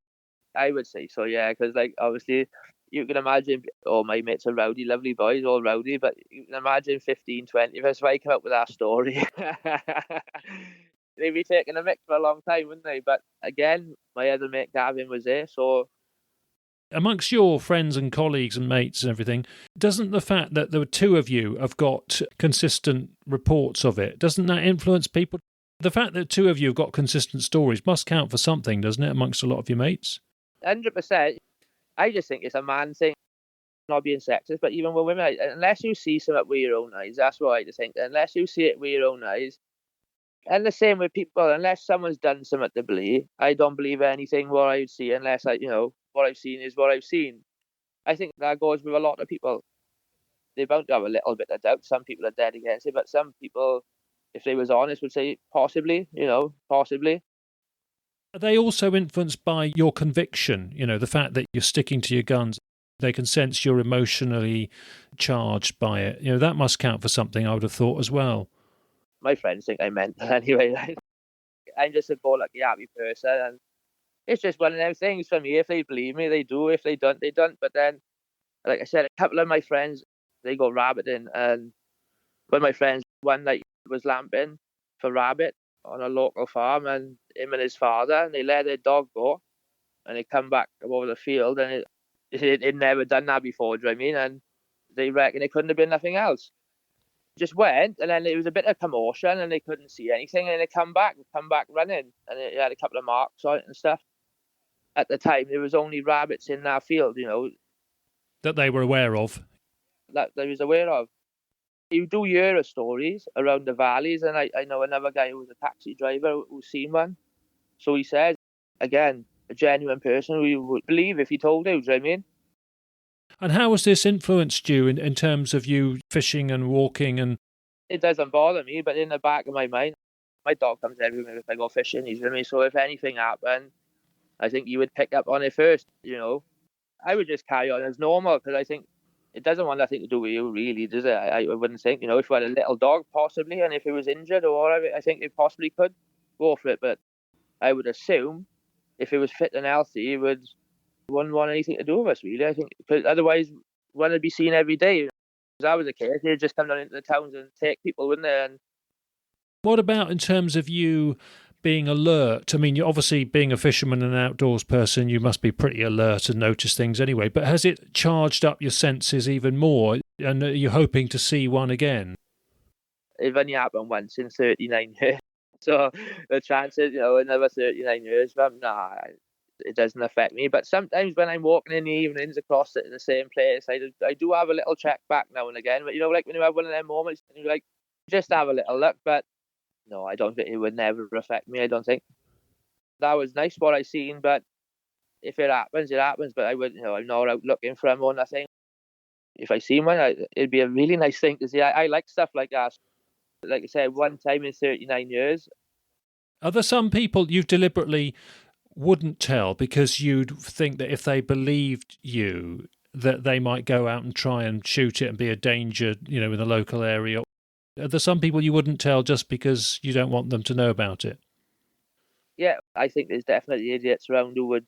I would say so, yeah, because obviously you can imagine, oh, my mates are rowdy, lovely boys, all rowdy, but you can imagine 15, 20 of us, if I come up with that story, they'd be taking a mick for a long time, wouldn't they? But again, my other mate Gavin was there, so... Amongst your friends and colleagues and mates and everything, doesn't the fact that the two of you have got consistent reports of it, doesn't that influence people? The fact that two of you have got consistent stories must count for something, doesn't it, amongst a lot of your mates? 100%. I just think it's a man thing, not being sexist, but even with women, unless you see something with your own eyes, that's what I just think. Unless you see it with your own eyes, and the same with people, unless someone's done something to believe, I don't believe anything what I see unless what I've seen is what I've seen. I think that goes with a lot of people. They're bound to have a little bit of doubt. Some people are dead against it, but some people, if they was honest, would say possibly, possibly. Are they also influenced by your conviction? The fact that you're sticking to your guns, they can sense you're emotionally charged by it. That must count for something, I would have thought as well. My friends think I'm mental anyway. I'm just a go-lucky, happy person, and it's just one of them things for me. If they believe me, they do. If they don't, they don't. But then, like I said, a couple of my friends, they go rabbiting, and one of my friends one night was lamping for rabbit on a local farm, and him and his father, and they let their dog go, and they come back over the field, and it never done that before, do you know what I mean? And they reckon it couldn't have been nothing else. Just went, and then it was a bit of commotion, and they couldn't see anything, and they come back running, and it had a couple of marks on it and stuff. At the time, there was only rabbits in that field, that they were aware of. That they was aware of. You do hear of stories around the valleys, and I know another guy who was a taxi driver who's seen one. So he said, again, a genuine person who you would believe if he told you, do you know what I mean? And how has this influenced you in terms of you fishing and walking? And it doesn't bother me, but in the back of my mind, my dog comes everywhere if I go fishing, he's with me. So if anything happened, I think you would pick up on it first, I would just carry on as normal, because I think it doesn't want nothing to do with you, really, does it? I wouldn't think, if you had a little dog, possibly, and if it was injured or whatever, I think it possibly could go for it. But I would assume if it was fit and healthy, it wouldn't want anything to do with us, really. I think, because otherwise, one would be seen every day. If that was the case, they'd just come down into the towns and take people, wouldn't they? And what about in terms of you being alert? I mean, you're obviously being a fisherman and an outdoors person, you must be pretty alert and notice things anyway, but has it charged up your senses even more, and are you hoping to see one again? It only happened once in 39 years, so the chances, another 39 years, nah, it doesn't affect me. But sometimes when I'm walking in the evenings across the same place, I do have a little check back now and again, but like when you have one of them moments, and you just have a little look, but no, I don't think it would never affect me, I don't think. That was nice what I seen, but if it happens, it happens. But I would, I'm not out looking for them or nothing. If I see one, it'd be a really nice thing to see. I like stuff like that. Like I said, one time in 39 years. Are there some people you deliberately wouldn't tell because you'd think that if they believed you, that they might go out and try and shoot it and be a danger, in the local area? Are there some people you wouldn't tell just because you don't want them to know about it? Yeah, I think there's definitely idiots around who would.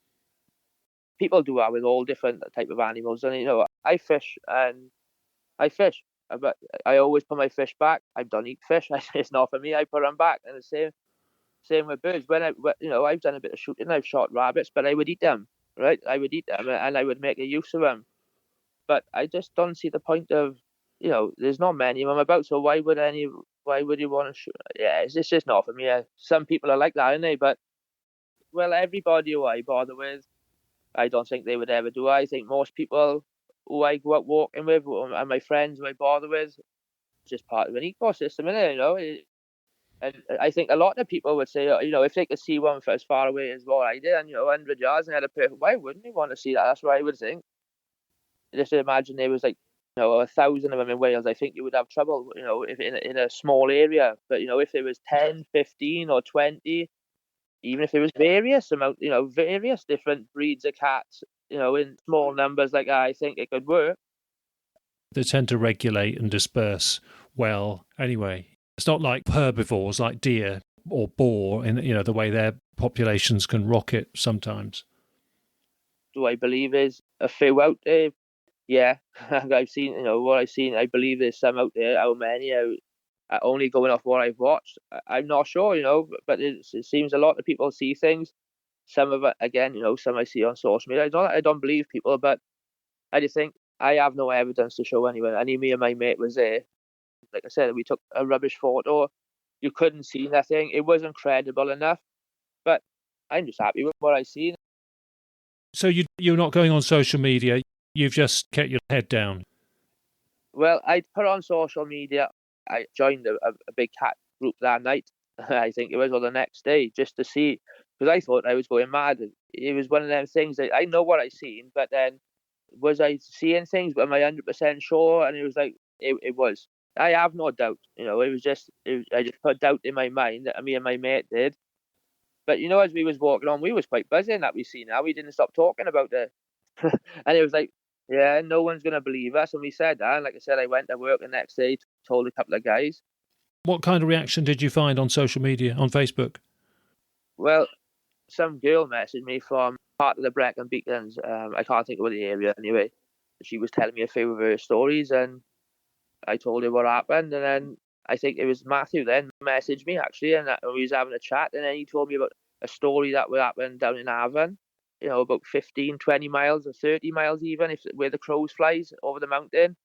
People do that with all different type of animals, and I fish, but I always put my fish back. I don't eat fish; it's not for me. I put them back, and the same with birds. When I've done a bit of shooting, I've shot rabbits, but I would eat them, right? I would eat them, and I would make a use of them. But I just don't see the point of. There's not many of them about, so why would you want to shoot? Yeah, it's just not for me. Some people are like that, aren't they? But, well, everybody who I bother with, I don't think they would ever do. I think most people who I go out walking with, and my friends who I bother with, just part of an ecosystem, isn't it? And I think a lot of people would say, if they could see one for as far away as what I did, and 100 yards and had a perfect, why wouldn't they want to see that? That's what I would think. Just imagine there was 1,000 of them in Wales, I think you would have trouble, if in a small area. But, if there was 10, 15 or 20, even if there was various different breeds of cats, in small numbers like that, I think it could work. They tend to regulate and disperse well anyway. It's not like herbivores like deer or boar in, the way their populations can rocket sometimes. do I believe there's a few out there? Yeah, I've seen, what I've seen. I believe there's some out there. How many? Only going off what I've watched, I'm not sure, but it seems a lot of people see things. Some of it, again, some I see on social media. I don't believe people, but I just think I have no evidence to show anyone. Only me and my mate was there. Like I said, we took a rubbish photo. You couldn't see nothing. It wasn't credible enough. But I'm just happy with what I seen. So you're not going on social media. You've just kept your head down. Well, I put on social media. I joined a big cat group that night. I think it was, or the next day, just to see, because I thought I was going mad. It was one of them things that I know what I seen, but then was I seeing things? But am I 100% sure? And it was like it was. I have no doubt. It was just I just put doubt in my mind that me and my mate did. But as we was walking on, we was quite buzzing that we seen now. We didn't stop talking about it, and it was like, yeah, no one's gonna believe us. And we said that. And like I said, I went to work the next day, told a couple of guys. What kind of reaction did you find on social media, on Facebook? Well, some girl messaged me from part of the Brecon Beacons. I can't think of the area anyway. She was telling me a few of her stories, and I told her what happened. And then I think it was Matthew then messaged me actually, and we was having a chat. And then he told me about a story that would happen down in Avon, about 15, 20 miles or 30 miles even, where the crows flies over the mountain.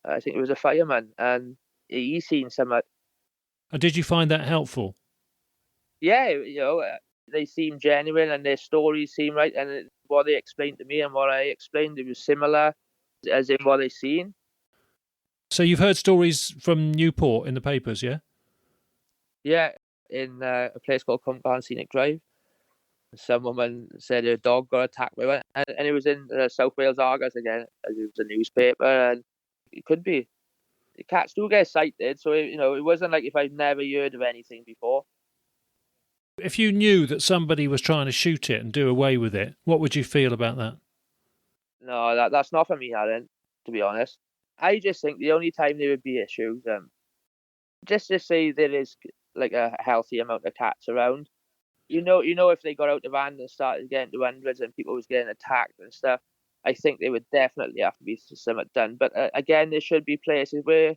I think it was a fireman, and he's seen some. And did you find that helpful? Yeah, they seem genuine and their stories seem right, and what they explained to me and what I explained, it was similar as in what they seen. So you've heard stories from Newport in the papers, yeah? Yeah, in a place called Cumgarn Scenic Drive. Some woman said her dog got attacked by one, and it was in South Wales Argus again, as it was a newspaper, and it could be. The cats do get sighted, so it wasn't like if I'd never heard of anything before. If you knew that somebody was trying to shoot it and do away with it, what would you feel about that? No, that's not for me, Aaron, to be honest. I just think the only time there would be issues, just to say there is like a healthy amount of cats around. If they got out of hand and started getting to hundreds and people was getting attacked and stuff, I think there would definitely have to be something done. But again, there should be places where,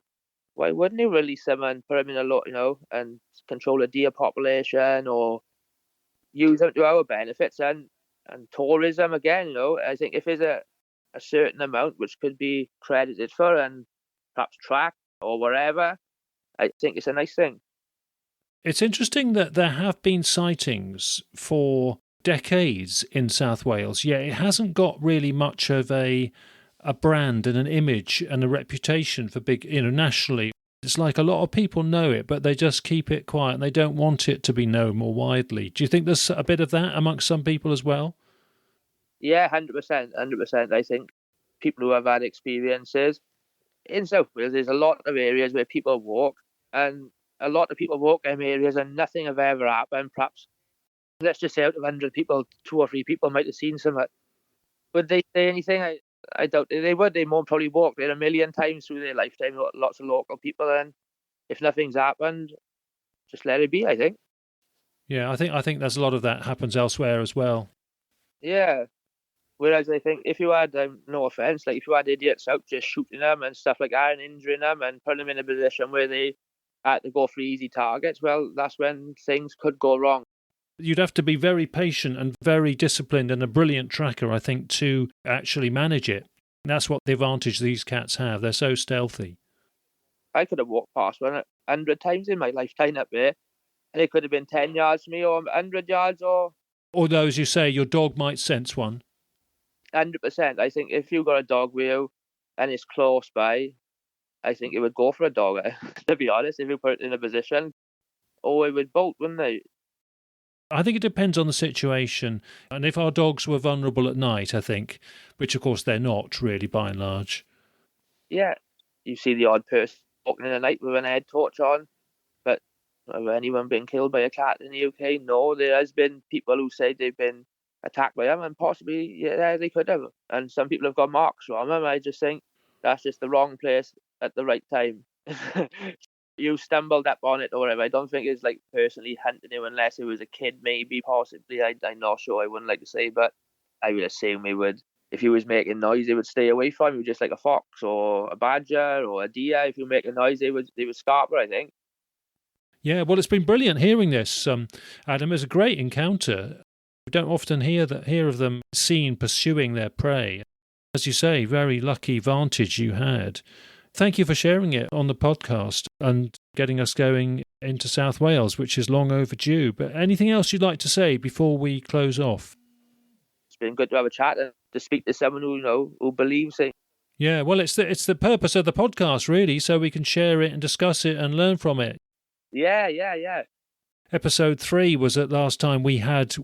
why wouldn't you release them and put them in a lot, and control a deer population or use them to our benefits and tourism again, I think if there's a certain amount which could be credited for and perhaps tracked or whatever, I think it's a nice thing. It's interesting that there have been sightings for decades in South Wales, yet it hasn't got really much of a brand and an image and a reputation for big, nationally. It's like a lot of people know it, but they just keep it quiet and they don't want it to be known more widely. Do you think there's a bit of that amongst some people as well? Yeah, 100%. I think people who have had experiences in South Wales, there's a lot of areas where people walk, and a lot of people walk in areas and nothing have ever happened. Perhaps, let's just say out of 100 people, 2 or 3 people might have seen something. Would they say anything? I doubt they would. They more probably walk there a million times through their lifetime, lots of local people, and if nothing's happened, just let it be, I think. Yeah, I think there's a lot of that happens elsewhere as well. Yeah. Whereas I think if you had, no offence, like if you had idiots out just shooting them and stuff like that and injuring them and putting them in a position where they had to go for easy targets, well, that's when things could go wrong. You'd have to be very patient and very disciplined and a brilliant tracker, I think, to actually manage it. That's what the advantage these cats have. They're so stealthy. I could have walked past one 100 times in my lifetime up there, and it could have been 10 yards from me or 100 yards or... Although, as you say, your dog might sense one. 100%. I think if you got a dog with you and it's close by, I think it would go for a dog, to be honest, if you put it in a position. Or it would bolt, wouldn't they? I think it depends on the situation. And if our dogs were vulnerable at night, I think, which of course they're not really by and large. Yeah, you see the odd person walking in the night with an head torch on, but have anyone been killed by a cat in the UK? No, there has been people who say they've been attacked by them, and possibly, yeah, they could have. And some people have got marks from them. I just think that's just the wrong place at the right time. You stumbled up on it or whatever. I don't think it's like personally hunting you unless it was a kid, maybe, possibly. I'm not sure. I wouldn't like to say, but I would assume he would, if he was making noise, they would stay away from you, just like a fox or a badger or a deer. If you make a noise, they would scarper, I think. Yeah, well, it's been brilliant hearing this, Adam. It was a great encounter. We don't often hear of them seen pursuing their prey. As you say, very lucky vantage you had. Thank you for sharing it on the podcast and getting us going into South Wales, which is long overdue. But anything else you'd like to say before we close off? It's been good to have a chat and to speak to someone who believes it. Yeah, well, it's the purpose of the podcast, really, so we can share it and discuss it and learn from it. Yeah. Episode 3 was the last time we had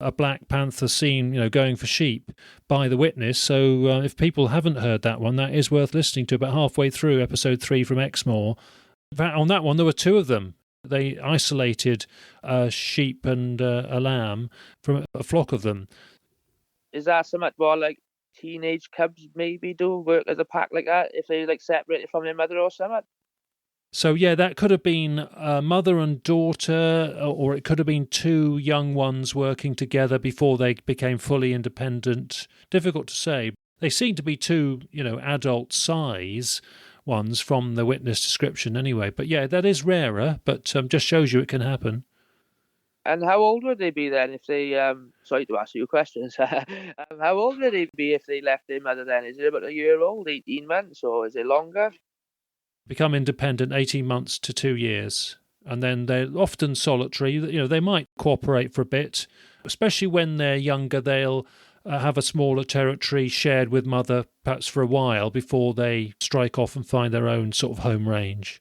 a black panther seen, going for sheep by the witness. So if people haven't heard that one, that is worth listening to. About halfway through episode 3 from Exmoor, in fact, on that one there were 2 of them. They isolated a sheep and a lamb from a flock of them. Is that something more like teenage cubs maybe do work as a pack like that if they like separated from their mother or something? So, yeah, that could have been mother and daughter, or it could have been 2 young ones working together before they became fully independent. Difficult to say. They seem to be 2, adult size ones from the witness description anyway. But, yeah, that is rarer, but just shows you it can happen. And how old would they be then if they, sorry to ask you questions, how old would they be if they left their mother then? Is it about a year old, 18 months, or is it longer? Become independent 18 months to 2 years, and then they're often solitary. They might cooperate for a bit, especially when they're younger. They'll have a smaller territory shared with mother, perhaps for a while, before they strike off and find their own sort of home range.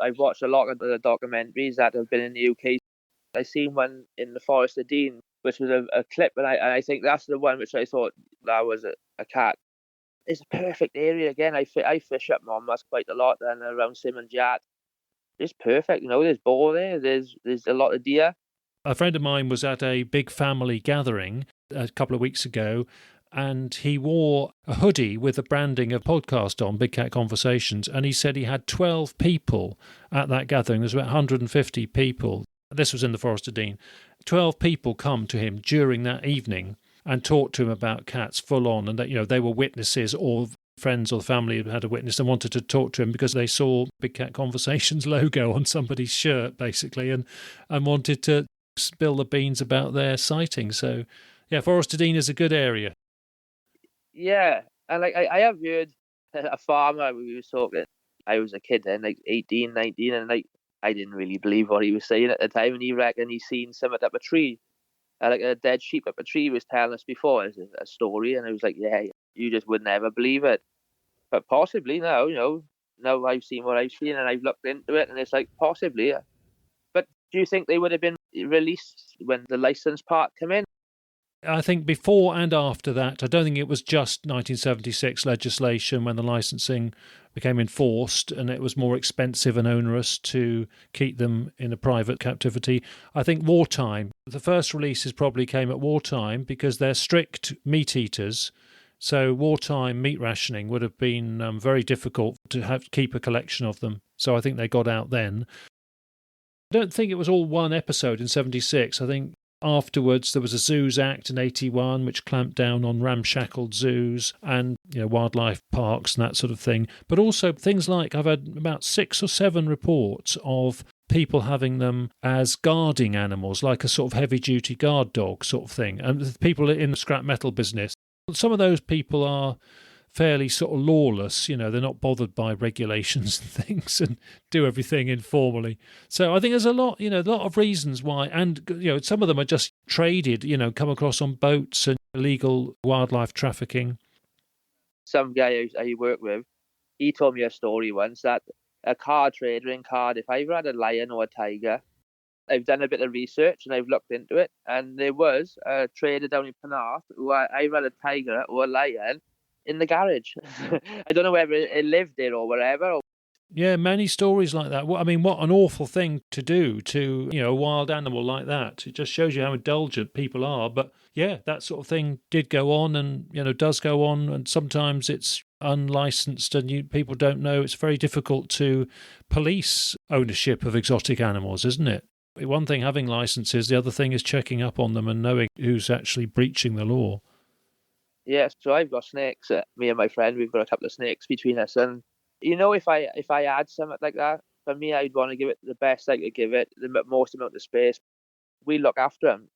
I've watched a lot of the documentaries that have been in the UK. I seen one in the Forest of Dean, which was a clip, and I think that's the one which I thought that was a cat. It's a perfect area again. I fish up Monmouth quite a lot and around Simmons Yard. It's perfect, there's boar there, there's a lot of deer. A friend of mine was at a big family gathering a couple of weeks ago, and he wore a hoodie with the branding of podcast on, Big Cat Conversations, and he said he had 12 people at that gathering. There's about 150 people. This was in the Forest of Dean. 12 people come to him during that evening and talk to him about cats full on, and that they were witnesses or friends or the family had a witness and wanted to talk to him because they saw Big Cat Conversations logo on somebody's shirt basically, and wanted to spill the beans about their sighting. So yeah, Forest of Dean is a good area. Yeah, and like I have heard a farmer, we was talking, I was a kid then, like 18, 19, and like I didn't really believe what he was saying at the time, and he reckoned he seen something up a tree. Like a dead sheep up a tree. He was telling us before as a story, and I was like, yeah, you just would never believe it. But possibly now, now I've seen what I've seen and I've looked into it, and it's like possibly. But do you think they would have been released when the license part came in? I think before and after that. I don't think it was just 1976 legislation when the licensing became enforced and it was more expensive and onerous to keep them in a private captivity. I think wartime, the first releases probably came at wartime because they're strict meat eaters. So wartime meat rationing would have been very difficult to keep a collection of them. So I think they got out then. I don't think it was all one episode in 76. I think afterwards, there was a Zoos Act in 81, which clamped down on ramshackled zoos and wildlife parks and that sort of thing. But also things like I've had about 6 or 7 reports of people having them as guarding animals, like a sort of heavy-duty guard dog sort of thing. And people in the scrap metal business, some of those people are fairly sort of lawless, they're not bothered by regulations and things and do everything informally. So I think there's a lot of reasons why, and some of them are just traded, come across on boats and illegal wildlife trafficking. Some guy I work with, he told me a story once that a car trader in Cardiff, I've had a lion or a tiger. I've done a bit of research and I've looked into it, and there was a trader down in Penarth who I've had a tiger or a lion in the garage. I don't know whether it lived there or wherever. Yeah, many stories like that. What an awful thing to do to, a wild animal like that. It just shows you how indulgent people are. But yeah, that sort of thing did go on and, does go on. And sometimes it's unlicensed and people don't know. It's very difficult to police ownership of exotic animals, isn't it? One thing having licenses, the other thing is checking up on them and knowing who's actually breaching the law. Yeah, so I've got snakes. Me and my friend, we've got a couple of snakes between us, and if I had something like that, for me, I'd want to give it the best I could give it, the most amount of space. We look after them.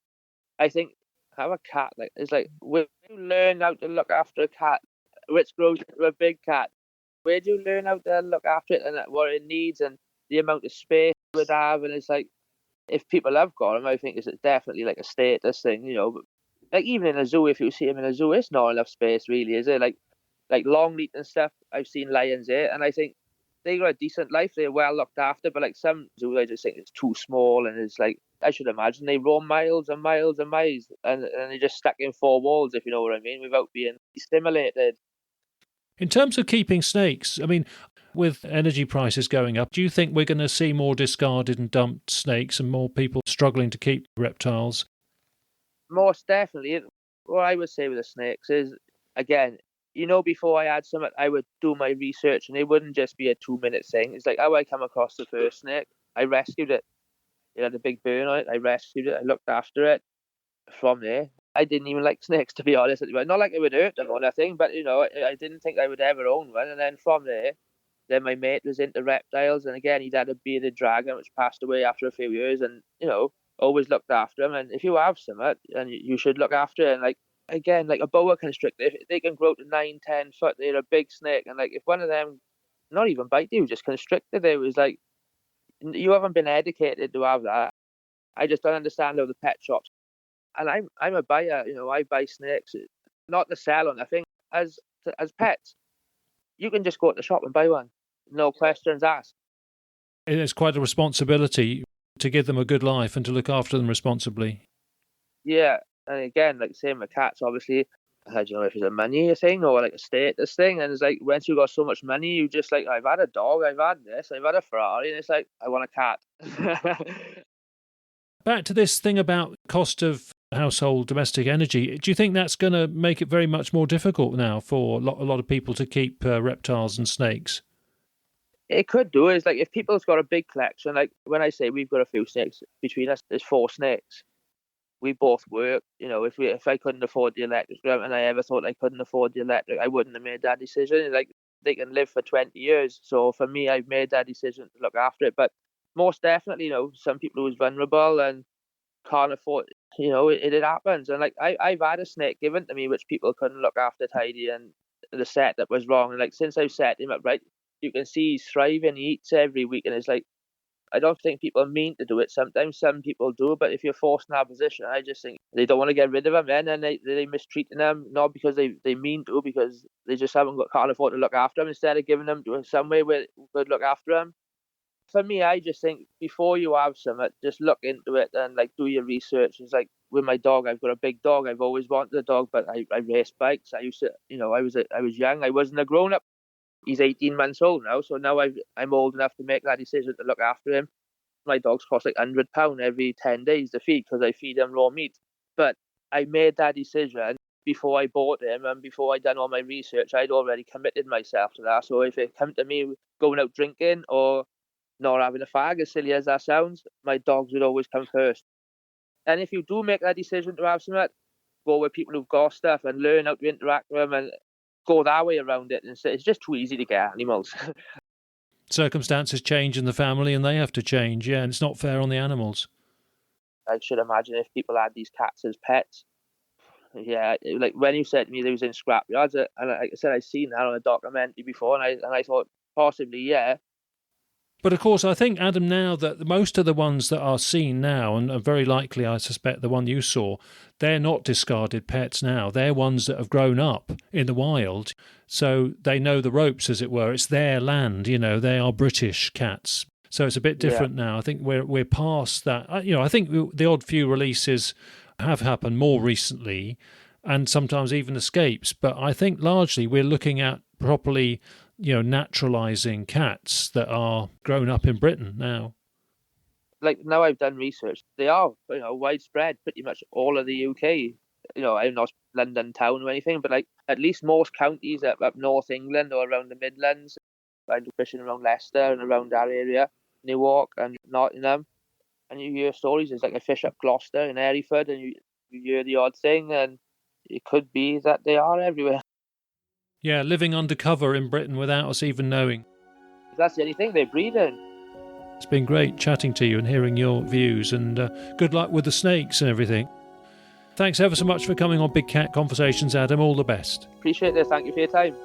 I think have a cat it's like when you learn how to look after a cat, which grows into a big cat. Where do you learn how to look after it and what it needs and the amount of space it would have? And it's like, if people have got them, I think it's definitely like a status thing, But like even in a zoo, if you see them in a zoo, it's not enough space, really, is it? Like Longleat and stuff, I've seen lions there, and I think they got a decent life. They're well looked after, but like some zoos, I just think it's too small, and it's like I should imagine they roam miles and miles and miles, and they're just stuck in four walls, if you know what I mean, without being stimulated. In terms of keeping snakes, I mean, with energy prices going up, do you think we're going to see more discarded and dumped snakes and more people struggling to keep reptiles? Most definitely. What I would say with the snakes is, again, before I had something, I would do my research, and it wouldn't just be a 2-minute thing. It's like how I come across the first snake. I rescued it. It had a big burn on it. I rescued it. I looked after it. From there, I didn't even like snakes, to be honest. Not like it would hurt them or nothing, but I didn't think I would ever own one. And then from there, then my mate was into reptiles, and again, he'd had a bearded dragon which passed away after a few years, and always looked after him. And if you have some, and you should look after it. And like again, like a boa constrictor, if they can grow to 9-10 foot, they're a big snake. And like if one of them, not even bite you, just constricted, it was like you haven't been educated to have that. I just don't understand how the pet shops. And I'm a buyer, I buy snakes, not to sell or nothing. As pets, you can just go to the shop and buy one, no questions asked. It's quite a responsibility to give them a good life and to look after them responsibly. Yeah, and again, like same with cats, obviously. I don't know if it's a money thing or like a status thing, and it's like once you got so much money, you just like, I've had a dog, I've had this, I've had a Ferrari, and it's like I want a cat. Back to this thing about cost of household domestic energy, do you think that's going to make it very much more difficult now for a lot of people to keep reptiles and snakes? It could do. Is like if people's got a big collection, like when I say we've got a few snakes between us, there's 4 snakes. We both work. If I couldn't afford the electric, and I ever thought I couldn't afford the electric, I wouldn't have made that decision. Like they can live for 20 years. So for me, I've made that decision to look after it. But most definitely, some people who's vulnerable and can't afford, it happens. And like I've had a snake given to me which people couldn't look after tidy, and the setup was wrong. And like since I've set him up right, you can see he's thriving. He eats every week, and it's like I don't think people mean to do it. Sometimes some people do, but if you're forced in that position, I just think they don't want to get rid of them, and they mistreating them, not because they mean to, because they just can't afford to look after them. Instead of giving them to somewhere where we could look after them. For me, I just think before you have something, just look into it and like do your research. It's like with my dog, I've got a big dog. I've always wanted a dog, but I race bikes. I used to, I was young. I wasn't a grown up. He's 18 months old now, so now I'm old enough to make that decision to look after him. My dogs cost like £100 every 10 days to feed because I feed them raw meat. But I made that decision before I bought him, and before I'd done all my research, I'd already committed myself to that. So if it come to me going out drinking or not having a fag, as silly as that sounds, my dogs would always come first. And if you do make that decision to have something, go with people who've got stuff and learn how to interact with them and go that way around it. And it's just too easy to get animals. Circumstances change in the family and they have to change, yeah, and it's not fair on the animals. I should imagine if people had these cats as pets. Yeah, like when you said to me they was in scrapyards, and like I said, I've seen that on a documentary before, and I thought possibly, yeah. But of course, I think, Adam, now that most of the ones that are seen now, and very likely, I suspect, the one you saw, they're not discarded pets now. They're ones that have grown up in the wild, so they know the ropes, as it were. It's their land, they are British cats. So it's a bit different now. I think we're past that. I think the odd few releases have happened more recently, and sometimes even escapes. But I think largely we're looking at properly naturalising cats that are grown up in Britain now. Like now I've done research, they are widespread pretty much all of the UK. I'm not London town or anything, but like at least most counties up North England or around the Midlands. I do fishing around Leicester and around that area, Newark and Nottingham. and you hear stories. There's like a fish up Gloucester in Hereford, and you hear the odd thing, and it could be that they are everywhere. Yeah, living undercover in Britain without us even knowing. That's the only thing, they breed in. It's been great chatting to you and hearing your views, and good luck with the snakes and everything. Thanks ever so much for coming on Big Cat Conversations, Adam. All the best. Appreciate this. Thank you for your time.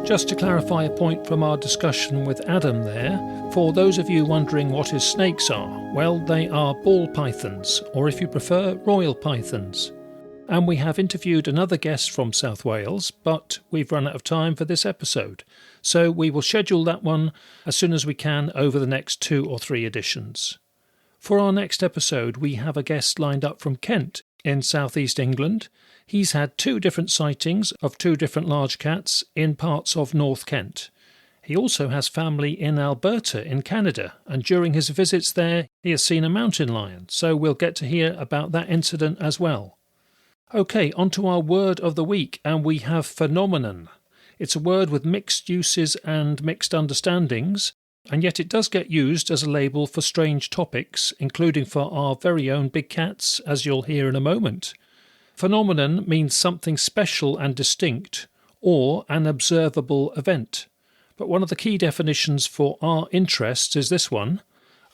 Just to clarify a point from our discussion with Adam there, for those of you wondering what his snakes are, well, they are ball pythons, or if you prefer, royal pythons. And we have interviewed another guest from South Wales, but we've run out of time for this episode, so we will schedule that one as soon as we can over the next 2 or 3 editions. For our next episode, we have a guest lined up from Kent in southeast England. He's had 2 different sightings of 2 different large cats in parts of North Kent. He also has family in Alberta in Canada, and during his visits there he has seen a mountain lion, so we'll get to hear about that incident as well. OK, on to our word of the week, and we have phenomenon. It's a word with mixed uses and mixed understandings, and yet it does get used as a label for strange topics, including for our very own big cats, as you'll hear in a moment. Phenomenon means something special and distinct, or an observable event. But one of the key definitions for our interests is this one: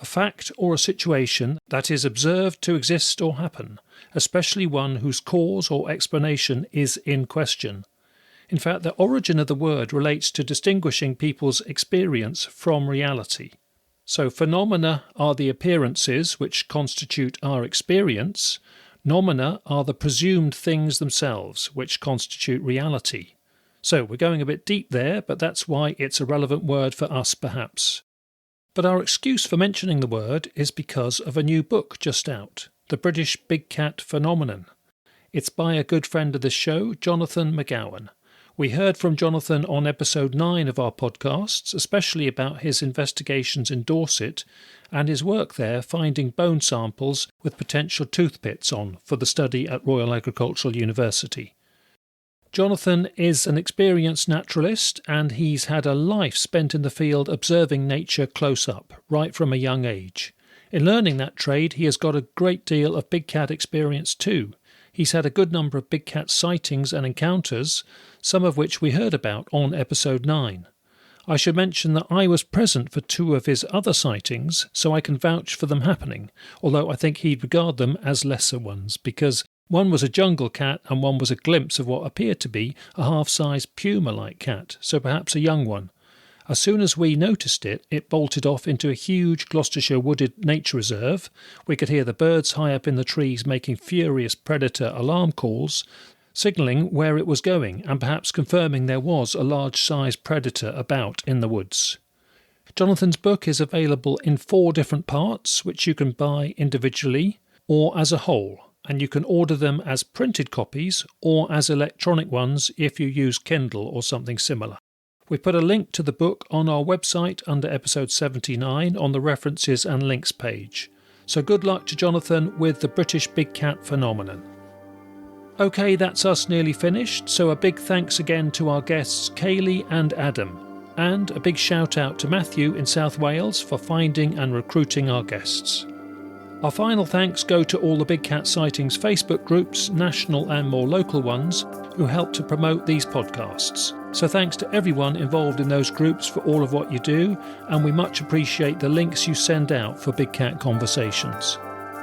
a fact or a situation that is observed to exist or happen, especially one whose cause or explanation is in question. In fact, the origin of the word relates to distinguishing people's experience from reality. So phenomena are the appearances which constitute our experience. Nomina are the presumed things themselves, which constitute reality. So we're going a bit deep there, but that's why it's a relevant word for us, perhaps. But our excuse for mentioning the word is because of a new book just out, The British Big Cat Phenomenon. It's by a good friend of the show, Jonathan McGowan. We heard from Jonathan on episode 9 of our podcasts, especially about his investigations in Dorset and his work there finding bone samples with potential tooth pits on for the study at Royal Agricultural University. Jonathan is an experienced naturalist, and he's had a life spent in the field observing nature close up, right from a young age. In learning that trade, he has got a great deal of big cat experience too. He's had a good number of big cat sightings and encounters, some of which we heard about on episode 9. I should mention that I was present for 2 of his other sightings, so I can vouch for them happening, although I think he'd regard them as lesser ones, because one was a jungle cat and one was a glimpse of what appeared to be a half-sized puma-like cat, so perhaps a young one. As soon as we noticed it, it bolted off into a huge Gloucestershire wooded nature reserve. We could hear the birds high up in the trees making furious predator alarm calls, signalling where it was going and perhaps confirming there was a large-sized predator about in the woods. Jonathan's book is available in 4 different parts, which you can buy individually or as a whole, and you can order them as printed copies or as electronic ones if you use Kindle or something similar. We put a link to the book on our website under episode 79 on the references and links page. So good luck to Jonathan with the British Big Cat Phenomenon. OK, that's us nearly finished, so a big thanks again to our guests Kayleigh and Adam, and a big shout out to Matthew in South Wales for finding and recruiting our guests. Our final thanks go to all the Big Cat Sightings Facebook groups, national and more local ones, who help to promote these podcasts. So thanks to everyone involved in those groups for all of what you do, and we much appreciate the links you send out for Big Cat Conversations.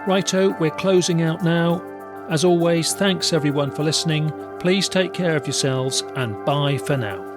Righto, we're closing out now. As always, thanks everyone for listening. Please take care of yourselves, and bye for now.